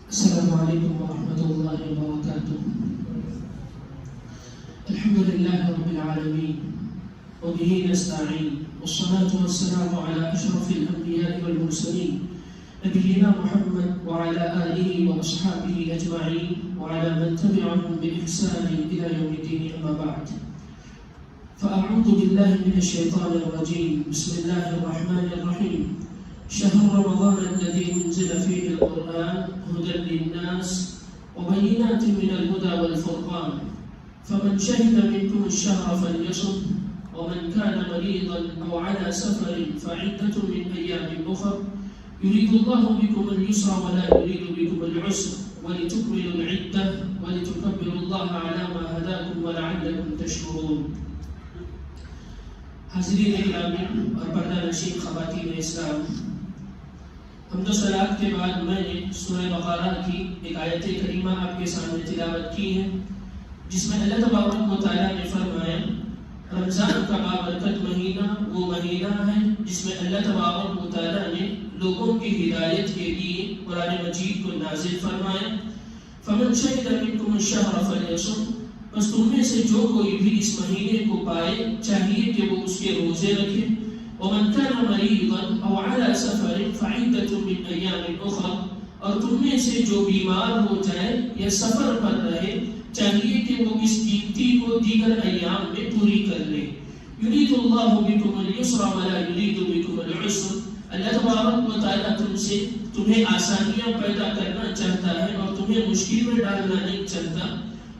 السلام عليكم ورحمة الله وبركاته. الحمد لله رب العالمين وبه نستعين، والصلاة والسلام على أشرف الأنبياء والمرسلين نبينا محمد وعلى آله وأصحابه أجمعين وعلى من تبعهم بإحسان إلى يوم الدين، أما بعد. فأعوذ بالله من الشيطان الرجيم. بسم الله الرحمن الرحيم. شهر رمضان الذي أنزل فيه القرآن هدى للناس وبينات من الهدى والفرقان، فمن شهد منكم الشهر فليصم، ومن كان مريضا أو على سفر فعدة من أيام أخر، يريد الله بكم اليسر ولا يريد بكم العسر، ولتكملوا العدة ولتكبروا الله على ما هداكم ولعلكم تشكرون. حاضرین گرامی اور پردہ نشین خواتین اسلام، حمد و صلات کے بعد میں نے سورہ بقرہ کی ایک آیت کریمہ آپ کے سامنے تلاوت کی ہے، جس میں اللہ تبارک و تعالیٰ نے فرمایا رمضان کا بابرکت مہینہ وہ مہینہ ہے جس میں اللہ تبارک و تعالیٰ نے لوگوں کی ہدایت کے لیے قرآن مجید کو نازل فرمایا. فمن شہد منکم الشہر فلیصم، بس تم میں سے جو کوئی بھی اس مہینے کو پائے چاہیے کہ وہ اس کے روزے رکھے. ومن كان مريضا او على سفر فعدة من ايام اخرى، اور تم میں سے جو بیمار ہو جائے یا سفر پر رہے چاہیے کہ وہ اس گنتی کو دیگر ایام میں پوری کر لے. يريد الله بكم اليسر ولا يريد بكم العسر، اللہ تبارک و تعالیٰ تمہیں آسانیاں پیدا کرنا چاہتا ہے اور تمہیں مشکل میں ڈالنا نہیں چاہتا.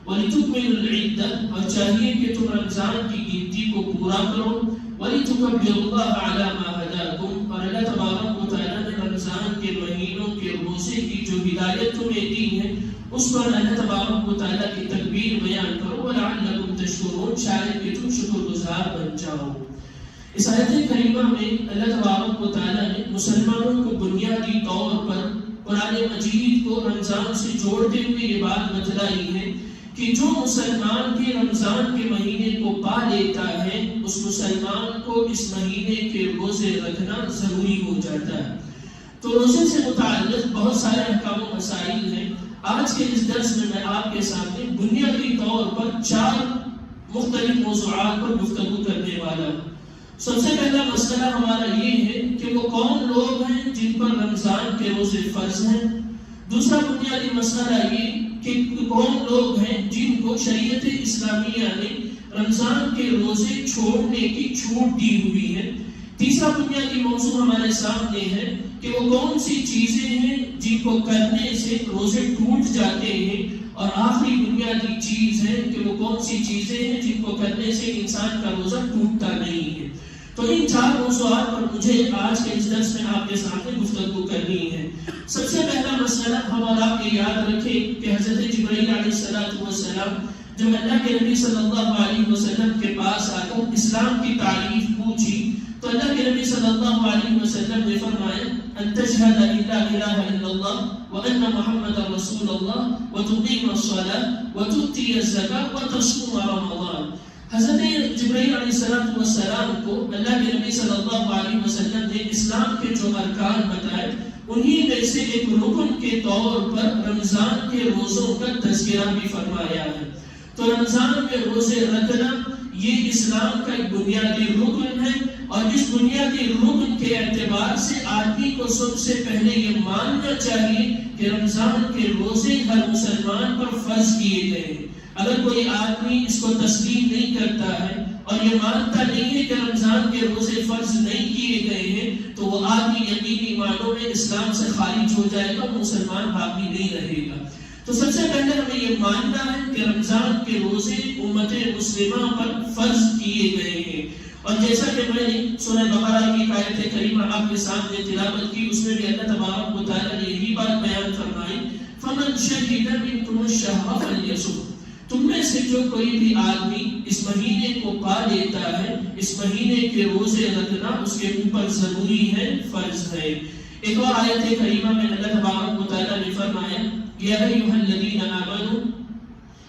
وَلِتُكْمِلُوا الْعِدَّةَ، اور چاہیے کہ تم رمضان کی گنتی کو پورا کرو. وَلِتُكَبِّرُوا اللَّهَ عَلَى مَا هَدَاكُمْ، اور اللہ تبارک و تعالیٰ نے رمضان کے مہینوں کے روزے کی جو ہدایت تمہیں دی ہے اس پر اللہ تبارک و تعالیٰ کی تکبیر بیان کرو. وَلَعَلَّكُمْ تَشْكُرُونَ، شاید کہ تم شکر گزار بن جاؤ. اس آیت کریمہ میں اللہ تبارک و تعالیٰ نے مسلمانوں کو بنیادی طور پر قرآن مجید کو رمضان سے جوڑتے ہوئے یہ بات بتلائی ہے کہ جو مسلمان بھی رمضان کے مہینے کو پا لیتا ہے اس مسلمان کو اس مہینے کے روزے رکھنا ضروری ہو جاتا ہے. تو روزے سے متعلق بہت سارے احکام و مسائل ہیں. آج کے اس درس میں میں آپ کے سامنے بنیادی طور پر 4 مختلف موضوعات پر گفتگو کرنے والا ہوں. سب سے پہلا مسئلہ ہمارا یہ ہے کہ وہ کون لوگ ہیں جن پر رمضان کے روزے فرض ہیں. دوسرا بنیادی مسئلہ یہ کہ کون لوگ ہیں جن کو شریعت اسلامیہ نے رمضان کے روزے چھوڑنے کی چھوٹ دی ہوئی ہے. تیسرا بنیادی موضوع ہمارے سامنے ہے کہ وہ کون سی چیزیں ہیں جن کو کرنے سے روزے ٹوٹ جاتے ہیں. اور آخری بنیادی چیز ہے کہ وہ کون سی چیزیں ہیں جن کو کرنے سے انسان کا روزہ ٹوٹتا نہیں ہے. تو ان 4 موضوعات پر مجھے آج کے اس درس میں آپ کے سامنے گفتگو کرنی ہے. سب سے پہلا مسئلہ ہم اور آپ یہ یاد رکھیں کہ حضرت جبرائیل علیہ السلام جب اللہ کے نبی صلی اللہ علیہ وسلم کے پاس آ کر اسلام کی تعریف پوچھی تو اللہ کے نبی صلی اللہ علیہ وسلم نے فرمایا ان تشهد ان لا اله الا الله وان محمد رسول الله وتقيم الصلاه وتؤتي الزكاه وتصوم رمضان. حضرت جبرائیل علیہ السلام کو اللہ کے نبی صلی اللہ علیہ وسلم نے اسلام کے جو ارکان بتائے انہی میں سے ایک رکن کے طور پر رمضان کے روزوں کا تذکرہ بھی فرمایا ہے. تو رمضان میں روزے رکھنا یہ اسلام کا ایک بنیادی رکن ہے اور اس بنیادی رکن کے اعتبار سے آدمی کو سب سے پہلے یہ ماننا چاہیے کہ رمضان کے روزے ہر مسلمان پر فرض کیے گئے ہیں. اگر کوئی آدمی اس کو تسلیم نہیں کرتا ہے اور یہ مانتا نہیں ہے کہ رمضان کے روزے فرض نہیں کیے گئے ہیں تو وہ آدمی یقینی معنوں میں اسلام سے خارج ہو جائے گا، مسلمان باقی نہیں رہے گا. تو سب سے پہلے ہمیں یہ ماننا ہے کہ رمضان کے روزے امت مسلمہ پر فرض کیے گئے ہیں. اور جیسا کہ میں نے سورہ بقرہ کی آیت کریمہ آپ کے سامنے تلاوت کی اس میں بھی اللہ تبارک و تعالیٰ نے یہی بات بیان فرمائی فمن شہد منکم الشہر فلیصم، تم میں سے جو کوئی بھی آدمی اس مہینے کو پا لیتا ہے اس مہینے کے روزے رکھنا اس کے اوپر ضروری ہے، فرض ہے. ایک اور آیت کریمہ میں اللہ تبارک و تعالیٰ نے فرمایا یا ایھا الذین آمنوا،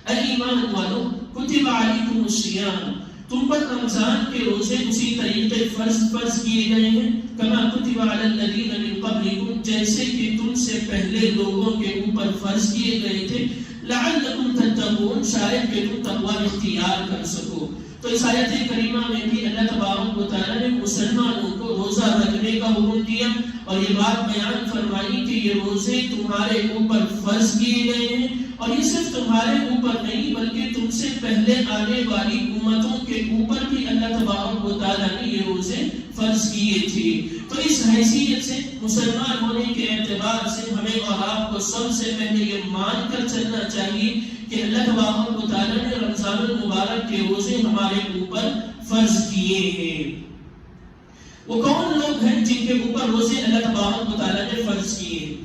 اے ایمان والو، کتب علیکم الصیام، تم پر رمضان کے روزے اسی طریقے فرض کیے گئے ہیں کما کتب علی الذین من قبلکم، جیسے کہ تم سے پہلے لوگوں کے اوپر فرض کیے گئے تھے لعلکم تتقون، شاید کہ تم تقوی اختیار کر سکو۔ تو اس آیت کریمہ میں بھی اللہ تبارک و تعالیٰ نے مسلمانوں کو روزہ رکھنے کا حکم دیا اور یہ بات بیان فرمائی کہ یہ روزے تمہارے اوپر فرض کیے گئے ہیں، اور یہ صرف تمہارے اوپر نہیں بلکہ تم سے پہلے آنے والی امتوں کے اوپر بھی اللہ تبارک و تعالیٰ نے یہ روزے فرض کیے تھے۔ تو اس حیثیت سے مسلمان ہونے کے اعتبار سے ہمیں اور آپ کو سب سے پہلے یہ مان کر چلنا چاہیے کہ اللہ تبارک و تعالیٰ نے رمضان المبارک کے روزے ہمارے اوپر فرض کیے ہیں۔ وہ کون لوگ ہیں جن کے اوپر روزے اللہ تبارک و تعالیٰ نے فرض کیے ہیں؟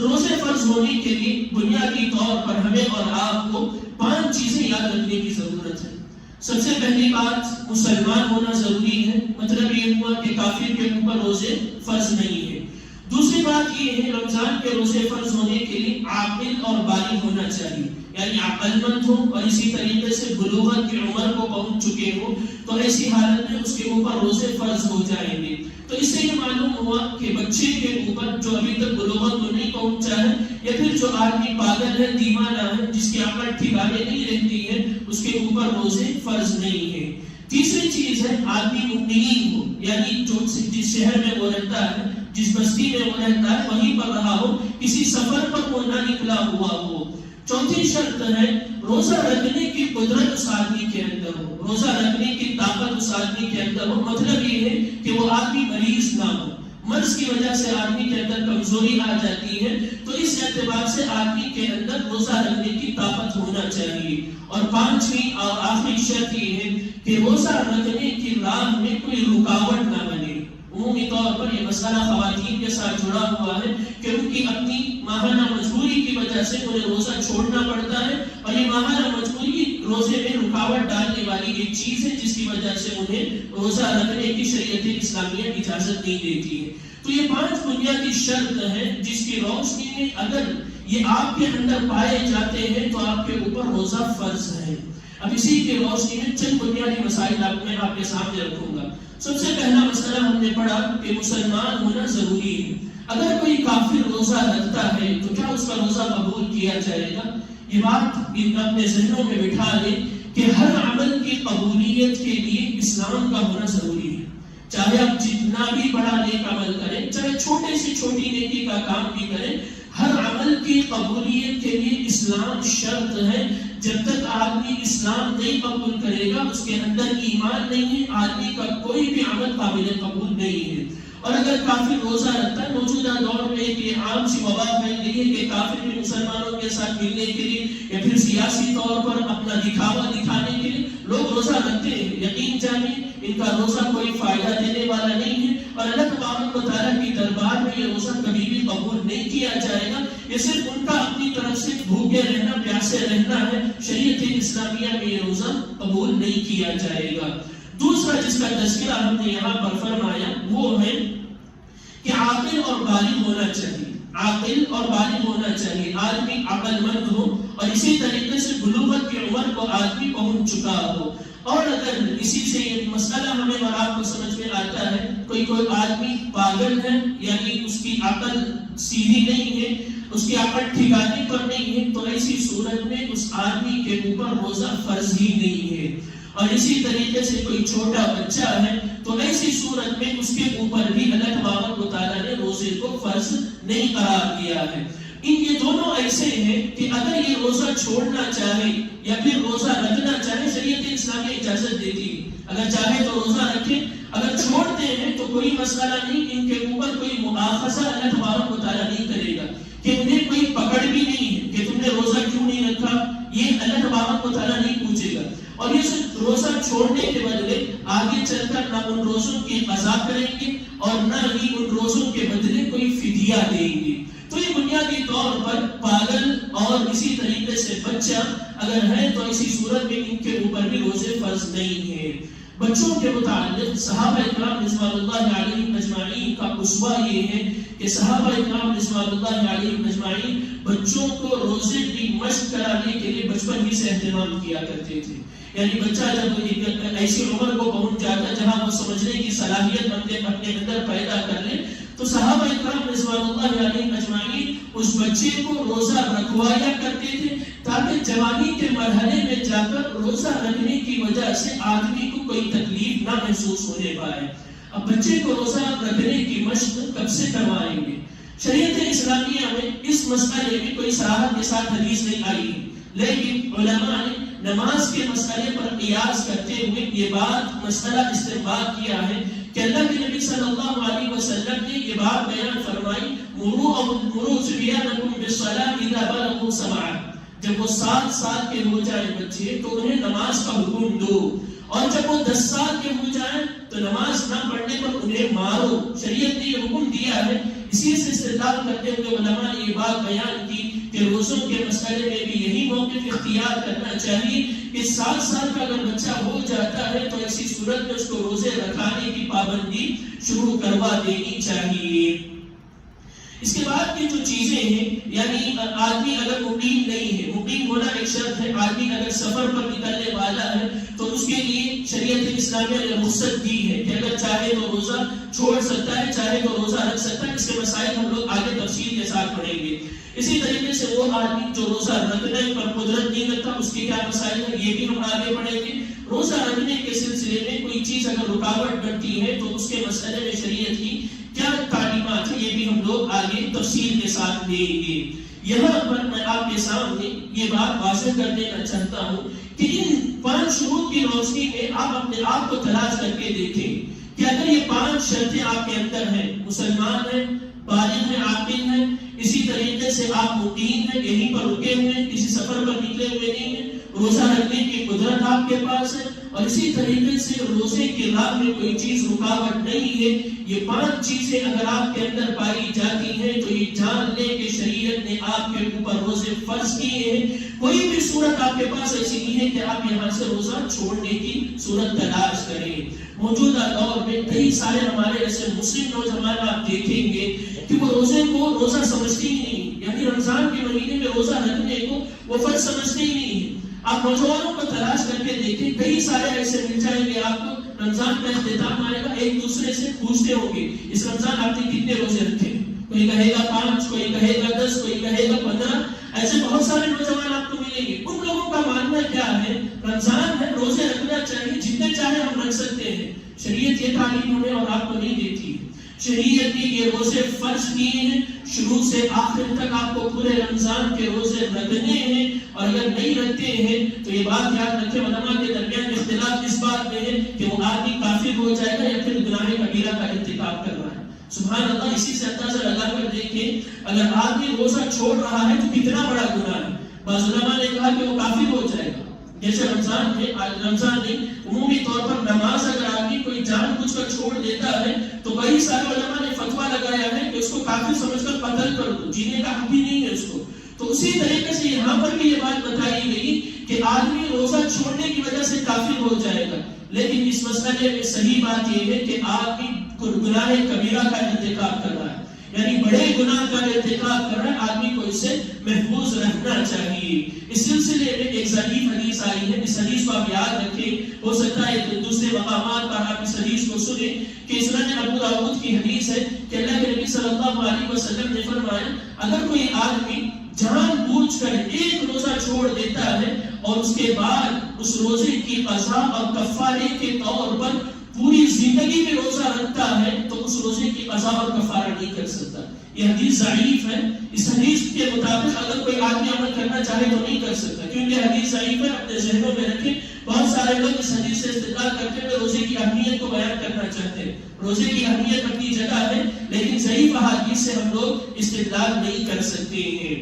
روزے فرض ہونے کے لیے بنیادی طور پر ہمیں اور آپ کو 5 چیزیں یاد رکھنے کی ضرورت ہے۔ سب سے پہلی بات، مسلمان ہونا ضروری ہے، مطلب یہ ہوا کہ کافر کے اوپر روزے فرض نہیں ہے۔ دوسری بات یہ ہے رمضان کے روزے فرض ہونے کے لیے عاقل اور بالغ ہونا چاہیے، یعنی عقل مند ہو اور اسی طریقے سے بلوغت کی عمر کو پہنچ چکے ہو، تو ایسی حالت میں اس کے اوپر روزے فرض ہو جائیں گے۔ تو اس سے یہ معلوم ہوا کہ بچے کے اوپر جو ابھی تک بلوغت کو نہیں پہنچا ہے، یا پھر جو آدمی پاگل ہے، دیوانہ ہے، جس کی عقل ٹھکانے نہیں رہتی ہے، اس کے اوپر روزے فرض نہیں ہے۔ تیسری چیز ہے آدمی مقیم ہو، یعنی جو جس شہر میں وہ رہتا ہے، جس بستی میں وہ رہتا ہے وہیں پر رہا ہو، کسی سفر پر وہ نہ نکلا ہوا ہو۔ چوتھی شرط ہے روزہ رکھنے کی قدرت اس آدمی کے اندر ہو، روزہ رکھنے کی طاقت اس آدمی کے اندر ہو، مطلب یہ ہے کہ وہ آدمی مریض نہ ہو، مرض کی وجہ سے آدمی کے اندر کمزوری آ جاتی ہے، تو اس اعتبار سے آدمی کے اندر روزہ رکھنے کی طاقت ہونا چاہیے۔ اور 5ویں اور آخری شرط یہ ہے کہ روزہ رکھنے کی راہ میں کوئی رکاوٹ نہ بنے۔ عمومی طور پر یہ مسئلہ خواتین کے ساتھ جڑا ہوا ہے کہ ان کی اپنی ماہانہ مجبوری کی وجہ سے انہیں روزہ چھوڑنا پڑتا ہے، اور یہ ماہانہ مجبوری روزے میں رکاوٹ ڈالنے والی ایک چیز ہے جس کی وجہ سے انہیں روزہ رکھنے کی شریعت اسلامیہ اجازت نہیں دیتی ہے۔ تو یہ 5 بنیادی شرط ہیں جس کی روشنی میں اگر یہ آپ کے اندر پائے جاتے ہیں تو آپ کے اوپر روزہ فرض ہے۔ اب اسی کے روشنی میں چند بنیادی مسائل میں آپ کے سامنے رکھوں گا۔ سب سے پہلا مسئلہ ہم نے پڑھا کہ مسلمان ہونا ضروری ہے۔ اگر کوئی کافر روزہ رکھتا ہے تو کیا اس کا روزہ قبول کیا جائے گا؟ یہ بات اپنے ذہنوں میں بٹھا لیں کہ ہر عمل کی قبولیت کے لیے اسلام کا ہونا ضروری ہے۔ چاہے آپ جتنا بھی بڑا نیک عمل کریں، چاہے چھوٹے سے چھوٹی نیکی کا کام بھی کریں، ہر عمل کی قبولیت کے لیے اسلام شرط ہے۔ جب تک آدمی اسلام نہیں قبول کرے گا، اس کے اندر ایمان نہیں ہے، آدمی کا کوئی بھی عمل قابل قبول نہیں ہے۔ اور اگر کافر روزہ رکھتا ہے، موجودہ دور میں ایک یہ عام سی وبا پھیل گئی ہے کہ کافر بھی مسلمانوں کے ساتھ ملنے کے لیے یا پھر سیاسی طور پر اپنا دکھاوا دکھانے کے لیے لوگ روزہ رکھتے ہیں۔ یقین جانیں ان کا روزہ کوئی فائدہ دینے والا نہیں ہے، اور اللہ تبارک و تعالیٰ کی دربار میں یہ روزہ کبھی بھی قبول نہیں کیا جائے گا۔ یہ صرف ان کا اپنی طرف سے بھوکے رہنا، پیاسے رہنا ہے، شریعت اسلامیہ میں یہ روزہ قبول نہیں کیا جائے گا۔ دوسرا جس کا تذکرہ ہم نے یہاں پر فرمایا وہ ہے کہ عاقل اور بالغ ہونا چاہیے، عاقل اور بالغ ہونا چاہیے، آدمی عقل مند ہو اور اسی طریقے سے بلوغت کی عمر کو آدمی پہنچ چکا ہو۔ اور اگر اسی سے یہ مسئلہ ہمیں اور آپ کو سمجھ میں آتا ہے کوئی آدمی پاگل ہے، یعنی اس کی عقل سیدھی نہیں ہے، اس کی عقل ٹھکانے پر نہیں ہے، تو ایسی صورت میں اس آدمی کے اوپر روزہ فرض ہی نہیں ہے۔ اور اسی طریقے سے کوئی چھوٹا بچہ ہے تو ایسی صورت میں اس کے اوپر بھی اللہ تبارک و تعالیٰ نے روزے کو فرض نہیں قرار دیا ہے۔ یہ دونوں ایسے ہیں کہ اگر یہ روزہ چھوڑنا چاہے یا پھر روزہ رکھنا چاہے، شریعت اسلامی اجازت دیتی ہے، اگر چاہے تو روزہ رکھے، اگر چھوڑتے ہیں تو کوئی مسئلہ نہیں، ان کے اوپر کوئی مؤاخذہ اللہ تبارک و تعالیٰ نہیں کرے گا کہ انہیں کوئی پکڑ بھی نہیں ہے کہ تم نے روزہ کیوں نہیں رکھا، یہ اللہ تبارک و تعالیٰ نہیں پوچھے گا۔ اور یہ صرف روزہ چھوڑنے کے بدلے آگے چل کر نہ ان روزوں کی قضا کریں گے اور نہ ہی ان روزوں کے بدلے کوئی فدیہ دیں گے۔ تو یہ بنیادی طور پر پاگل اور اسی طریقے سے بچہ اگر ہے تو اسی صورت میں ان کے اوپر بھی روزے فرض نہیں ہے۔ بچوں کے متعلق صحابہ اکرام رضوان اللہ علیہم اجمعین کا اسوہ یہ ہے کہ صحابہ اکرام رضوان اللہ علیہم اجمعین بچوں کو روزے کی مشق کرانے کے لیے بچپن ہی سے اہتمام کیا کرتے تھے۔ یعنی بچہ جب ایسی عمر کو پہنچ جاتا جہاں وہ سمجھنے کی صلاحیت اپنے اندر پیدا کر لے تو صحابہ اکرام رضوان اللہ علیہم اجمعین اس بچے کو روزہ رکھوایا کرتے تھے تاکہ جوانی کے مرحلے میں جا کر روزہ رکھنے کی وجہ سے آدمی کو کوئی تکلیف نہ محسوس ہونے پائے۔ اب بچے کو روزہ رکھنے کی مشق کب سے کروائیں گے؟ شریعت اسلامیہ میں اس مسئلے میں کوئی صراحت کے ساتھ حدیث نہیں آئی، لیکن علماء نے نماز کے مسئلے پر قیاس کرتے ہوئے یہ بات مسئلہ استنباط کیا ہے کہ اللہ کے نبی صلی اللہ علیہ وسلم نے یہ بات بیان فرمائی، مروا صبیانکم بالصلاۃ اذا بلغوا سبعا، جب وہ 7 سال کے ہو جائیں بچے تو انہیں نماز کا حکم دو، اور جب وہ 10 سال کے ہو جائیں تو نماز نہ پڑھنے پر انہیں مارو۔ شریعت نے یہ حکم دیا ہے۔ اسی سے استدلال کرتے ہوئے علماء نے یہ بات بیان کی کہ روزوں کے مسئلے میں بھی یہی موقف اختیار کرنا چاہیے کہ 7 سال کا اگر بچہ ہو جاتا ہے تو ایسی صورت میں اس کو روزے رکھانے کی پابندی شروع کروا دینی چاہیے۔ اس کے بعد کی جو چیزیں ہیں، یعنی آدمی اگر مقیم نہیں ہے، مقیم ہونا ایک شرط ہے، آدمی اگر سفر پر نکلنے والا ہے تو اس کے لیے شریعت اسلامیہ نے رخصت دی ہے کہ اگر چاہے تو روزہ چھوڑ سکتا ہے، چاہے تو روزہ رکھ سکتا ہے۔ اس کے مسائل ہم لوگ آگے تفصیل کے ساتھ پڑھیں گے۔ اسی طریقے سے وہ آدمی جو روزہ رکھنے پر قدرت نہیں رکھتا، اس کے کیا مسائل ہیں، یہ بھی ہم آگے پڑھیں گے۔ روزہ رکھنے کے سلسلے میں کوئی چیز اگر رکاوٹ بنتی ہے تو اس کے مسئلے میں شریعت کی کیا تعلیمات ہیں، یہ بھی ہم لوگ آگے تفصیل کے ساتھ لیں گے۔ یہاں پر میں آپ کے سامنے یہ بات واضح کر دینا چاہتا ہوں کہ ان 5 شروط کی روشنی میں آپ اپنے آپ کو تلاش کر کے دیکھیں کہ اگر یہ 5 شرطیں آپ کے اندر ہیں، مسلمان ہیں، بالغ ہیں، عاقل ہیں، اسی طریقے سے آپ مقیم ہیں، یہیں پر رکے ہوئے ہیں، کسی سفر پر نکلے ہوئے نہیں ہیں، روزہ رکھنے کی قدرت آپ کے پاس ہے، اور اسی طریقے سے روزے کے راہ میں کوئی چیز رکاوٹ نہیں ہے، یہ 5 چیزیں اگر آپ کے اندر پائی جاتی ہیں تو یہ جان لیں کہ شریعت نے آپ کے اوپر روزے فرض کیے ہیں۔ کوئی بھی صورت آپ کے پاس ایسی نہیں ہے کہ آپ یہاں سے روزہ چھوڑنے کی صورت تلاش کریں۔ موجودہ دور میں کئی سارے ہمارے ایسے مسلم نوجوان آپ دیکھیں گے کہ وہ روزے کو روزہ سمجھتے ہی نہیں، یعنی رمضان کے مہینے میں روزہ رکھنے کو وہ فرض سمجھتے ہی نہیں ہے۔ آپ نوجوانوں کو تلاش کر کے دیکھیں، کئی سارے ایسے مل جائیں گے آپ کو، رمضان کا اختتام آئے گا، ایک دوسرے سے پوچھتے ہوں گے اس رمضان آپ نے کتنے روزے رکھے، کوئی کہے گا 5، کوئی کہے گا 10، کوئی کہے گا 15، ایسے بہت سارے نوجوان آپ کو ملیں گے۔ ان لوگوں کا ماننا کیا ہے، رمضان ہے، روزے رکھنا چاہیے، جتنے چاہے ہم رکھ سکتے ہیں۔ شریعت یہ تعلیم ہمیں اور آپ کو نہیں دیتی ہے۔ شریعت نے یہ روزے فرض کیے ہیں، شروع سے آخر تک آپ کو پورے رمضان کے روزے رکھنے ہیں، اور اگر نہیں رکھتے ہیں تو یہ بات یاد رکھیں، علماء کے درمیان اختلاف اس بات میں ہے کہ وہ آدمی کافر ہو جائے گا یا پھر گناہ کبیرہ کا ارتکاب کر رہا ہے۔ سبحان اللہ، اسی سے اندازہ لگا کر دیکھیں اگر آدمی روزہ چھوڑ رہا ہے تو کتنا بڑا گناہ ہے۔ بعض علماء نے کہا کہ وہ کافر ہو جائے گا، جیسے رمضان میں عمومی طور پر نماز اگر آدمی کوئی جان بوجھ کر چھوڑ دیتا ہے تو کئی سارے علماء نے فتویٰ لگایا ہے کہ اس کو کافر سمجھ کر قتل کر دو، جینے کا حق بھی نہیں ہے اس کو۔ تو اسی طریقے سے یہاں پر بھی یہ بات بتائی گئی کہ آدمی روزہ چھوڑنے کی وجہ سے کافر ہو جائے گا، لیکن اس مسئلے میں صحیح بات یہ ہے کہ آدمی گناہ کبیرہ کا ارتکاب کر رہا ہے، یعنی بڑے گناہ کا ارتکاب کر رہا ہے، آدمی کو اس سے محفوظ رہنا چاہیے۔ اس سلسلے میں ایک ضعیف حدیث آئی ہے، اس حدیث کو آپ یاد رکھیں، ہو سکتا ہے دوسرے مقامات پر آپ اس حدیث کو سنیں کہ سنن ابو داؤد کی حدیث ہے کہ اللہ کے نبی صلی اللہ علیہ وسلم نے فرمایا اگر کوئی آدمی جان بوجھ کر ایک روزہ چھوڑ دیتا ہے اور اس کے بعد اس روزے کی قضا اور کفارے کے طور پر پوری زندگی میں روزہ رکھتا ہے تو اس روزے کی قضا اور کفارہ نہیں کر سکتا۔ یہ حدیث ضعیف ہے، اس حدیث کے مطابق اگر کوئی آدمی عمل کرنا چاہے تو نہیں کر سکتا، کیونکہ حدیث ضعیف ہے، اپنے ذہنوں میں رکھیں۔ بہت سارے لوگ اس حدیث سے استدلال کرتے ہوئے روزے کی اہمیت کو بیان کرنا چاہتے ہیں۔ روزے کی اہمیت اپنی جگہ ہے، لیکن ضعیف احادیث سے ہم لوگ استدلال نہیں کر سکتے ہیں۔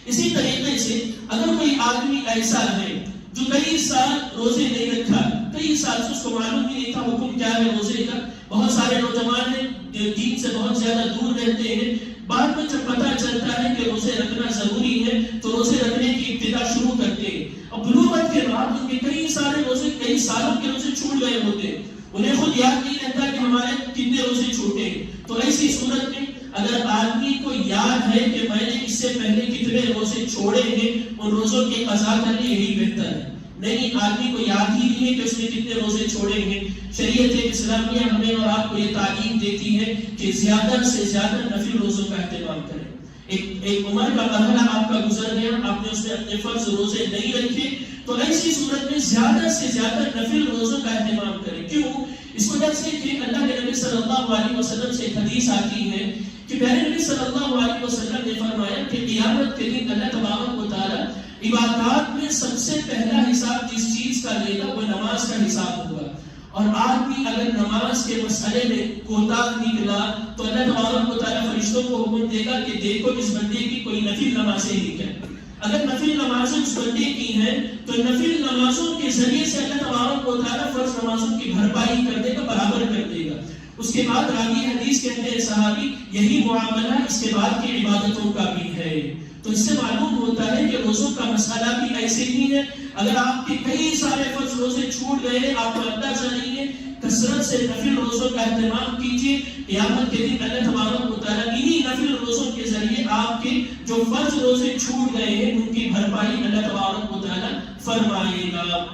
اسی طریقے سے اگر کوئی آدمی ایسا ہے جو کئی سال روزے نہیں رکھا، کئی سال سے اس کو معلوم ہی نہیں تھا حکم کیا ہے روزے کا، بہت سارے نوجوان ہیں دین سے بہت زیادہ دور رہتے ہیں، بعد میں جب پتہ چلتا ہے کہ روزے رکھنا ضروری ہے تو روزے رکھنے کی ابتدا شروع کرتے ہیں، اور بلوغت کے بعد ان کے کئی سارے روزے، کئی سالوں کے روزے چھوٹ گئے ہوتے ہیں، انہیں خود یاد نہیں رہتا کہ ہمارے کتنے روزے چھوٹے ہیں۔ تو ایسی صورت میں اگر آدمی کو یاد ہے کہ میں نے اس سے پہلے کتنے روزے چھوڑے ہیں، ان روزوں کی قضا کرنے یہی بہتر ہے۔ نہیں، آدمی کو یاد ہی نہیں ہے کہ اس نے کتنے روزے چھوڑے ہیں، شریعت اسلامیہ ہمیں اور آپ کو یہ تعلیم دیتی ہے کہ زیادہ سے زیادہ نفل روزوں کا اہتمام کریں. ایک عمر کا مرحلہ آپ کا گزر گیا، آپ نے اس میں اپنے فرض روزے نہیں رکھے، تو ایسی صورت میں زیادہ سے زیادہ نفل روزوں کا اہتمام کریں. کیوں؟ اس وجہ سے کہ اللہ کے نبی صلی اللہ علیہ وسلم سے ایک حدیث آتی ہے کہ پیارے نبی صلی اللہ علیہ وسلم نے فرمایا کہ قیامت کے دن اللہ تبارک و تعالی عبادات میں سب سے پہلا حساب جس چیز کا لے گا وہ نماز کا حساب ہوگا. اور آدمی اگر نماز کے مسئلے میں کوتاہ نکلا تو اللہ تبارک و تعالی فرشتوں کو حکم دے گا کہ دیکھو اس بندے کی کوئی نفل نمازیں نہیں کر. اگر نفل نمازیں اس بندے کی ہیں تو نفل نمازوں کے ذریعے سے اللہ تبارک و تعالی فرض نمازوں کی بھرپائی کر دے گا، برابر کر دے گا. اس کے بعد راوی حدیث کہتے ہیں صحابی یہی معاملہ اس کے بعد کی عبادتوں کا بھی ہے. تو اس سے معلوم ہوتا ہے کہ روزوں کا مسئلہ بھی ایسے ہی ہے. اگر آپ کے کئی سارے فرض روزے چھوٹ گئے ہیں، آپ کو اندازہ نہیں ہے، کثرت سے نفل روزوں کا اہتمام کیجیے. قیامت کے دن اللہ تبارک و تعالیٰ انہی نفل روزوں کے ذریعے آپ کے جو فرض روزے چھوٹ گئے ہیں ان کی بھرپائی اللہ تبارک و تعالیٰ فرمائے گا.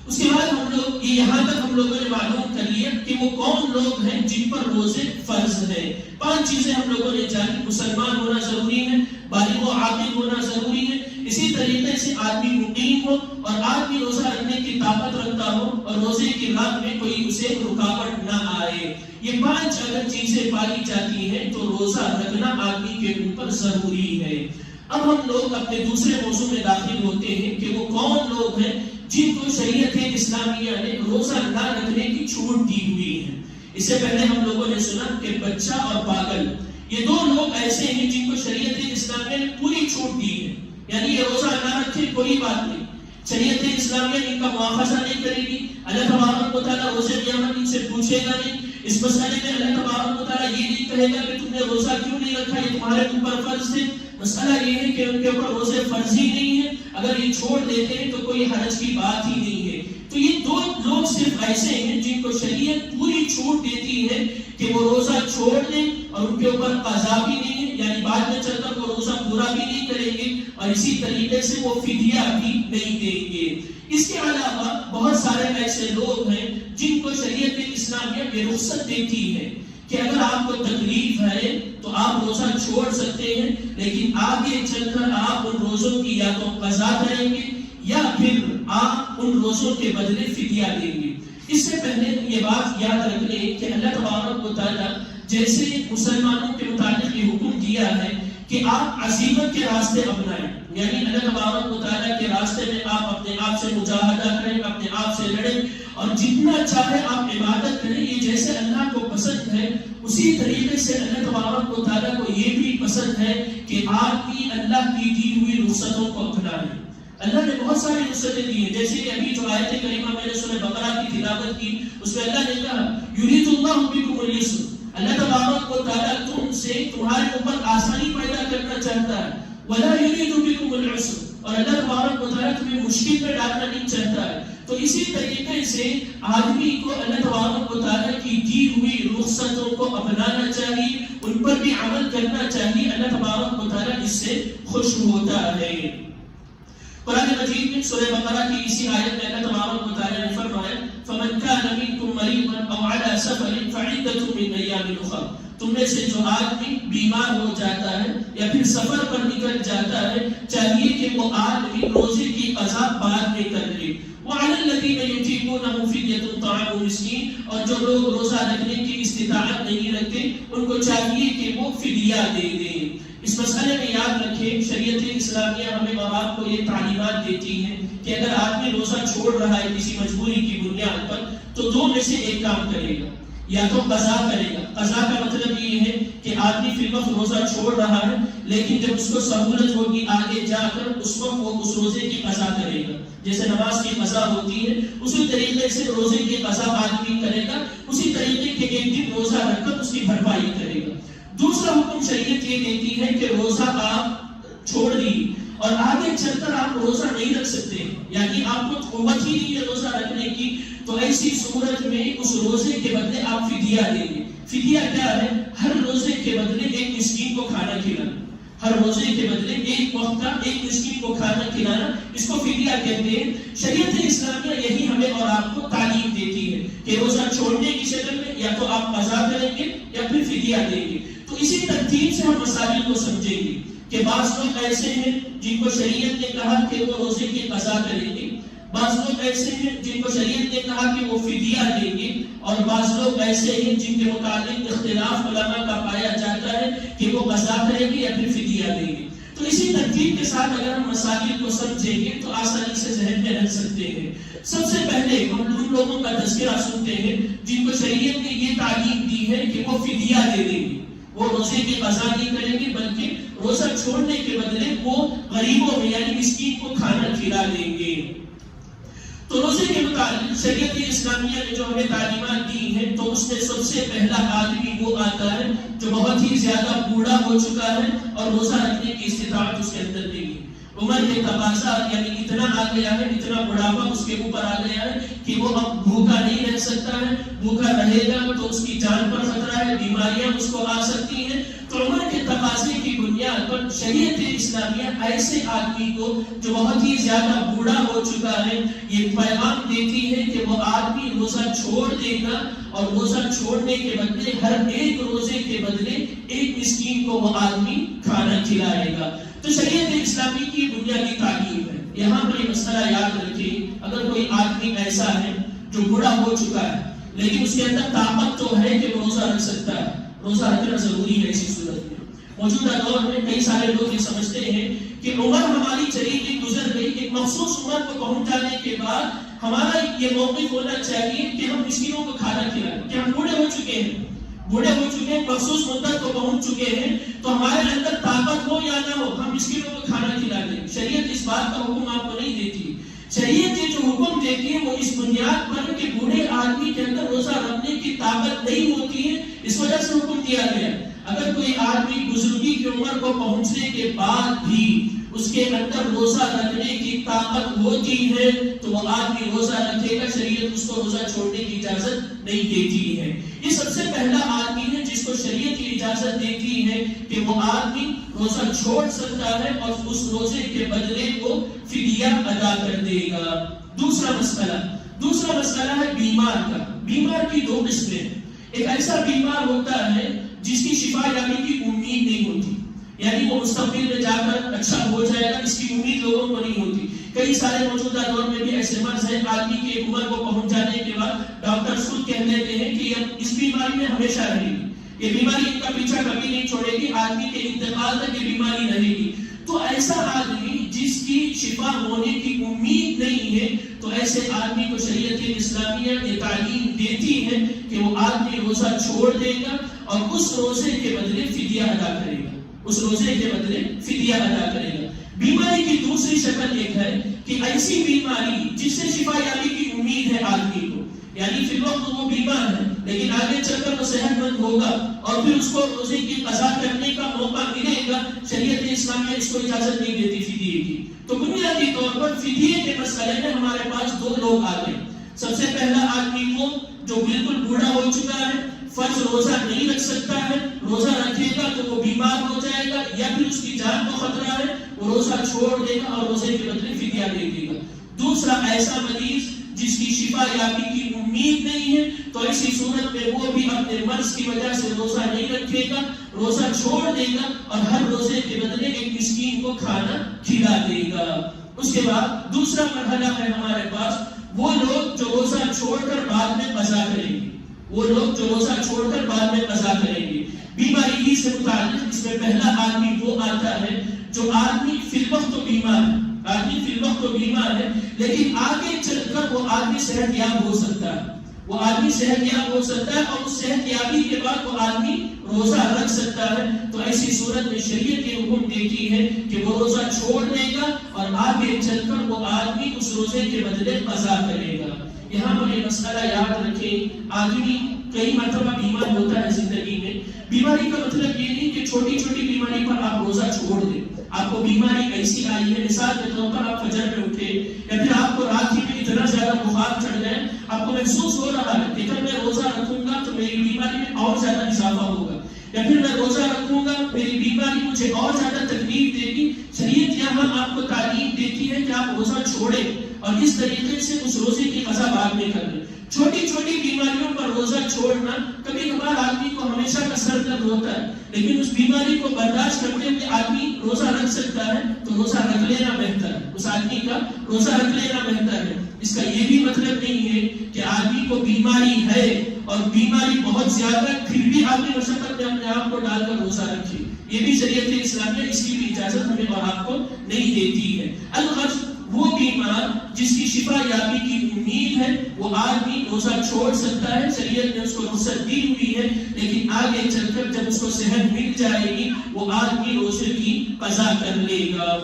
اس کے بعد ہم لوگ یہاں تک ہم لوگوں نے معلوم کر لیا کہ وہ کون لوگ ہیں جن پر روزے فرض ہیں. 5 چیزیں ہم لوگوں نے جانی. مسلمان ہونا ضروری ہے، بالغ و عاقل ہونا ضروری ہے، اسی طریقے سے آدمی مقیم ہو اور آدمی روزہ رکھنے کی طاقت رکھتا ہو اور روزے کی رات میں کوئی اسے رکاوٹ نہ آئے. یہ 5 اگر چیزیں پائی جاتی ہیں تو روزہ رکھنا آدمی کے اوپر ضروری ہے. اب ہم لوگ اپنے دوسرے موضوع میں داخل ہوتے ہیں کہ وہ کون لوگ ہیں جن کو شریعت اسلامیہ نے روزہ نہ رکھنے کی چھوٹ دی ہوئی ہے. اس سے پہلے ہم لوگوں نے سنا کہ بچہ اور پاگل یہ 2 لوگ ایسے ہیں جن کو شریعت اسلامیہ نے پوری چھوٹ دی ہے. یعنی یہ روزہ نہ رکھے کوئی بات نہیں، شریعت اسلامیہ ان کا مواخذہ نہیں کرے گی. اللہ تبارک و تعالیٰ روزے قیامت ان سے پوچھے گا نہیں. اس مسئلے میں اللہ تبارک و تعالیٰ یہ نہیں کہے گا کہ تم نے روزہ کیوں نہیں رکھا، یہ تمہارے اوپر فرض ہے. مسئلہ یہ ہے کہ ان کے اوپر روزے فرض ہی نہیں ہے، اگر یہ چھوڑ دیتے ہیں تو کوئی حرج کی بات ہی نہیں ہے. تو یہ 2 لوگ صرف ایسے ہیں جن کو شریعت پوری چھوٹ دیتی ہے کہ وہ روزہ چھوڑ دیں اور ان کے اوپر قضا بھی نہیں ہے، یعنی بعد میں چل کر وہ روزہ پورا بھی نہیں کریں گے اور اسی طریقے سے وہ فدیہ بھی نہیں دیں گے. اس کے علاوہ بہت سارے ایسے لوگ ہیں جن کو شریعت اسلامیہ یہ رخصت دیتی ہے کہ اگر آپ کو تکلیف ہے تو آپ روزہ چھوڑ سکتے ہیں، لیکن آگے چل کر آپ ان روزوں کی یا تو قضا کریں گے یا پھر آپ ان روزوں کے بدلے فدیہ دیں گے. اس سے پہلے یہ بات یاد رکھ لیں کہ اللہ تبارک و تعالیٰ جیسے مسلمانوں کے متعلق یہ حکم دیا ہے کہ آپ عزیمت کے راستے اپنائیں، یعنی اللہ تبارک و تعالیٰ کے راستے میں آپ اپنے آپ سے مجاہدہ کریں، اپنے آپ سے لڑیں اور جتنا چاہے آپ عبادت کریں. یہ جیسے اللہ کو پسند ہے اسی طریقے سے اللہ تبارک و تعالیٰ کو یہ بھی پسند ہے کہ آدمی اللہ کی دی ہوئی رخصتوں کو اپنائے. اللہ نے بہت ساری رخصتیں دی ہیں، جیسے کہ ابھی جو آیت کریمہ میں نے سورہ بقرہ کی تلاوت کی اس میں اللہ نے کہا یرید اللہ بکم اليسر، اللہ تبارک و تعالیٰ تم سے تمہارے اوپر آسانی پیدا کرنا چاہتا ہے. ولا یرید بکم العسر، اور اللہ تبارک و تعالیٰ تمہیں مشکل میں ڈالنا نہیں چاہتا ہے. تو اسی طریقے سے آدمی کو اللہ تبارک و تعالیٰ کی دی ہوئی رخصتوں کو اپنانا چاہیے، ان پر بھی عمل کرنا چاہیے. اللہ تبارک و تعالیٰ اس سے خوش ہوتا ہے. قرآن مجید میں سورہ بقرہ کی اسی آیت میں اللہ تبارک و تعالیٰ نے فرمایا فَمَنْ كَانَ مِنْكُمْ مَرِيضًا أَوْ عَلَى سَفَرٍ فَعِدَّةٌ مِنْ أَيَّامٍ أُخَرَ، تم میں سے جو آدمی بیمار ہو جاتا ہے یا پھر سفر پر نکل جاتا ہے چاہیے کہ وہ آدمی روزے کی قضا بعد میں کر لے. وَعَلَى الَّذِينَ يُطِيقُونَهُ فِدْيَةٌ طَعَامُ مِسْكِينٍ، اور جو لوگ روزہ رکھنے کی استطاعت نہیں رکھتے ان کو چاہیے کہ وہ فدیہ دے دیں. اس مسئلے میں یاد رکھیں شریعت اسلامیہ ہمیں اور آپ کو یہ تعلیمات دیتی ہے کہ اگر آدمی روزہ چھوڑ رہا ہے کسی مجبوری کی بنیاد پر تو 2 میں سے ایک کام کرے گا، یا تو قضا کرے گا. قضا کا مطلب یہ ہے کہ آدمی فی الوقت روزہ چھوڑ رہا ہے لیکن جب اس کو سہولت ہوگی آگے جا کر اس وقت وہ اس روزے کی قضا کرے گا. جیسے نماز کی قضا ہوتی ہے اسی طریقے سے روزے کی قضا آدمی کرے گا، اسی طریقے کے ایک دن روزہ رکھ کر اس کی بھرپائی کرے گا. دوسرا حکم شریعت یہ دیتی ہے کہ روزہ آپ چھوڑ دیجیے اور آگے چل کر آپ روزہ نہیں رکھ سکتے، یعنی آپ کو قوت ہی نہیں ہے روزہ رکھنے کی، تو ایسی صورت میں اس روزے کے بدلے آپ فدیہ دیں گے. فدیہ کیا ہے؟ ہر روزے کے بدلے ایک مسکین کو کھانا کھلانا. ہر روزے کے بدلے ایک وقت کا ایک مسکین کو کھانا کھلانا، اس کو فدیہ کہتے ہیں۔ شریعت اسلامیہ یہی ہمیں اور آپ کو تعلیم دیتی ہے کہ روزہ چھوڑنے کی شکل میں یا تو آپ قضا کریں گے یا پھر فدیہ دیں گے۔ تو اسی ترتیب سے ہم مسائل کو سمجھیں گے کہ بعض لوگ ایسے ہیں جن کو شریعت نے کہا کہ وہ روزے کی قضا کریں گے، بعض لوگ ایسے ہیں جن کو شریعت نے کہا کہ وہ فدیہ دیں گے، اور بعض لوگ ایسے ہیں جن کے متعلق اختلاف علماء کا پایا جاتا ہے کہ وہ قضا کریں گے یا پھر فدیہ دیں گے۔ تو اسی ترتیب کے ساتھ اگر ہم مسائل کو سمجھیں گے تو آسانی سے ذہن میں رکھ سکتے ہیں۔ سب سے پہلے ہم ان لوگوں کا تذکرہ سنتے ہیں جن کو شریعت نے یہ تعلیم دی ہے کہ وہ فدیہ دے دیں گے، وہ روزے کی قضا نہیں کریں گے بلکہ روزہ چھوڑنے کے بدلے وہ غریبوں میں یعنی مسکین کو کھانا کھلا دیں گے۔ تو روزے کے متعلق شریعت اسلامیہ نے جو ہمیں تعلیمات دی ہیں تو اس میں سب سے پہلا آدمی وہ آتا ہے جو بہت ہی زیادہ بوڑھا ہو چکا ہے اور روزہ رکھنے کی استطاعت اس کے اندر نہیں ہے۔ عمر کے تقاضا یعنی اتنا آ گیا ہے، اتنا بڑھاپا اس کے اوپر آ گیا ہے کہ وہ اب بھوکا نہیں رہ سکتا ہے، بھوکا رہے گا تو اس کی جان پر خطرہ ہے، بیماریاں اس کو آ سکتی ہیں۔ تو عمر کے تقاضے کی بنیاد پر شریعت اسلامیہ ایسے آدمی کو جو بہت ہی زیادہ بوڑھا ہو چکا ہے یہ پیغام دیتی ہے کہ وہ آدمی روزہ چھوڑ دے گا، اور روزہ چھوڑنے کے بدلے ہر ایک روزے کے بدلے ایک مسکین کو وہ آدمی کھانا کھلائے گا۔ تو شریعت اسلامی کی بنیادی تعلیم ہے۔ یہاں پر یہ مسئلہ یاد رکھیں، اگر کوئی آدمی ایسا ہے جو بوڑھا ہو چکا ہے لیکن اس کے اندر طاقت تو ہے کہ وہ روزہ رکھ سکتا ہے، روزہ رکھنا ضروری ہے۔ اسی صورت میں موجودہ دور میں کئی سارے لوگ یہ سمجھتے ہیں کہ عمر ہماری چلی گئی، گزر گئی، ایک مخصوص عمر کو پہنچ جانے کے بعد ہمارا یہ موقف ہونا چاہیے کہ ہم مسکینوں کو کھانا کھلائیں، کہ ہم بوڑھے ہو چکے ہیں، مخصوص مدت کو پہنچ چکے ہیں تو ہمارے اندر طاقت ہو یا نہ ہو ہم مسکینوں کو کھانا کھلا دیں۔ شریعت اس بات کا حکم آپ کو نہیں دیتی۔ شریعت یہ جو حکم دیتی ہے وہ اس بنیاد پر کہ بوڑھے آدمی کے اندر روزہ رکھنے کی طاقت نہیں ہوتی ہے، اس وجہ سے حکم دیا گیا۔ اگر کوئی آدمی بزرگی کی عمر کو پہنچنے کے بعد بھی اس کے اندر روزہ رکھنے کی طاقت ہوتی ہے تو وہ آدمی روزہ رکھے گا، شریعت اس کو روزہ چھوڑنے کی اجازت نہیں دیتی ہے۔ یہ سب سے پہلا آدمی ہے جس کو شریعت کی اجازت دیتی ہے کہ وہ آدمی روزہ چھوڑ سکتا ہے اور اس روزے کے بدلے کو فدیہ ادا کر دے گا۔ دوسرا مسئلہ ہے بیمار کا۔ بیمار کی دو قسمیں، ایک ایسا بیمار ہوتا ہے جس کی شفا یابی کی امید نہیں ہوتی، یعنی وہ مستقبل میں جا کر اچھا ہو جائے گا، اس کی امید لوگوں کو نہیں ہوتی۔ کئی سارے موجودہ دور میں بھی ایسے مرض ہیں آدمی کی ایک عمر کو پہنچ جانے کے بعد ڈاکٹر خود کہہ دیتے ہیں کہ اس بیماری میں ہمیشہ رہے گی، یہ بیماری ان کا پیچھا کبھی نہیں چھوڑے گی، آدمی کے انتقال تک یہ بیماری رہے گی۔ تو ایسا آدمی جس کی شفا ہونے کی امید نہیں ہے تو ایسے آدمی کو شریعت اسلامیہ یہ تعلیم دیتی ہے کہ وہ آدمی روزہ چھوڑ دے گا اور اس روزے کے بدلے فدیہ ادا کرے گا۔ بیماری کی دوسری شکل ایک ہے کہ ایسی بیماری جس سے شفا یابی کی امید ہے آدمی کو، یعنی فی الوقت وہ بیمار ہے لیکن آگے چل کر وہ صحت مند ہوگا اور پھر اس کو روزے کی قضا کرنے کا موقع ملے گا، شریعت اسلامیہ اس کو اجازت نہیں دیتی فدیے کی۔ تو بنیادی طور پر فدیے کے مسئلے میں ہمارے پاس دو لوگ آ گئے۔ سب سے پہلا آدمی وہ جو بالکل بوڑھا ہو چکا ہے، فرض روزہ نہیں رکھ سکتا ہے، روزہ رکھے گا تو وہ بیمار ہو جائے گا یا پھر اس کی جان کو خطرہ ہے، وہ روزہ چھوڑ دے گا اور روزے کے بدلے فدیہ دے دے گا۔ دوسرا ایسا مریض جس کی شفا یابی کی امید نہیں ہے تو ایسی صورت میں وہ بھی اپنے مرض کی وجہ سے روزہ نہیں رکھے گا، روزہ چھوڑ دے گا اور ہر روزے کے بدلے ایک مسکین کو کھانا کھلا دے گا۔ اس کے بعد دوسرا مرحلہ ہے ہمارے پاس وہ لوگ جو روزہ چھوڑ کر بعد میں قضا کریں گے، بیماری ہی سے متعلق۔ اس میں پہلا آدمی وہ آتا ہے جو آدمی فی الوقت تو بیمار ہے لیکن آگے چل کر وہ آدمی صحت یاب ہو سکتا ہے اور اس صحت یابی کے بعد وہ آدمی روزہ رکھ سکتا ہے۔ تو ایسی صورت میں شریعت یہ حکم دیتی ہے کہ وہ روزہ چھوڑ دے گا اور آگے چل کر وہ آدمی اس روزے کے بدلے قضا کرے گا۔ یہاں پر یہ مسئلہ یاد رکھیں، آدمی کئی مرتبہ بیمار ہوتا ہے زندگی میں۔ بیماری کا مطلب یہ نہیں کہ چھوٹی چھوٹی بیماری پر آپ روزہ چھوڑ دیں۔ آپ کو بیماری ایسی آئی ہے، مثال کے طور پر آپ فجر میں اٹھے یا پھر آپ کو رات ہی میں اتنا زیادہ بخار چڑھ گئے، آپ کو محسوس ہو رہا ہے کہ اگر میں روزہ رکھوں گا تو میری بیماری میں اور زیادہ اضافہ ہوگا، یا پھر میں روزہ رکھوں گا میری بیماری مجھے اور زیادہ تکلیف دے گی. شریعت یہاں آپ کو تعلیم دیتی ہے کہ آپ روزہ چھوڑیں اور اس طریقے سے اس روزے کی قضا بعد میں کر لیں. چھوٹی چھوٹی بیماریوں پر روزہ چھوڑنا، کبھی کبھار آدمی کو ہمیشہ کا سر درد ہوتا ہے، لیکن اس بیماری کو برداشت کرتے ہوئے آدمی روزہ رکھ سکتا ہے تو روزہ رکھ لینا بہتر ہے. اس آدمی کا روزہ رکھ لینا بہتر ہے. اس کا یہ بھی مطلب نہیں ہے کہ آدمی کو بیماری ہے اور بیماری بہت زیادہ پھر بھی آدمی مشقت میں اپنے آپ کو ڈال کر روزہ رکھے. یہ بھی شریعت اسلامیہ اس کی بھی اجازت ہمیں اور آپ کو نہیں دیتی ہے. الغرض وہ بیمار جس کی شفا یابی کی امید ہے وہ آدمی روزہ چھوڑ سکتا ہے. شریعت نے اس کو رخصت دی ہوئی ہے، لیکن آگے چل کر جب اس کو صحت مل جائے گی وہ آدمی روزے کی قضا کر لے گا.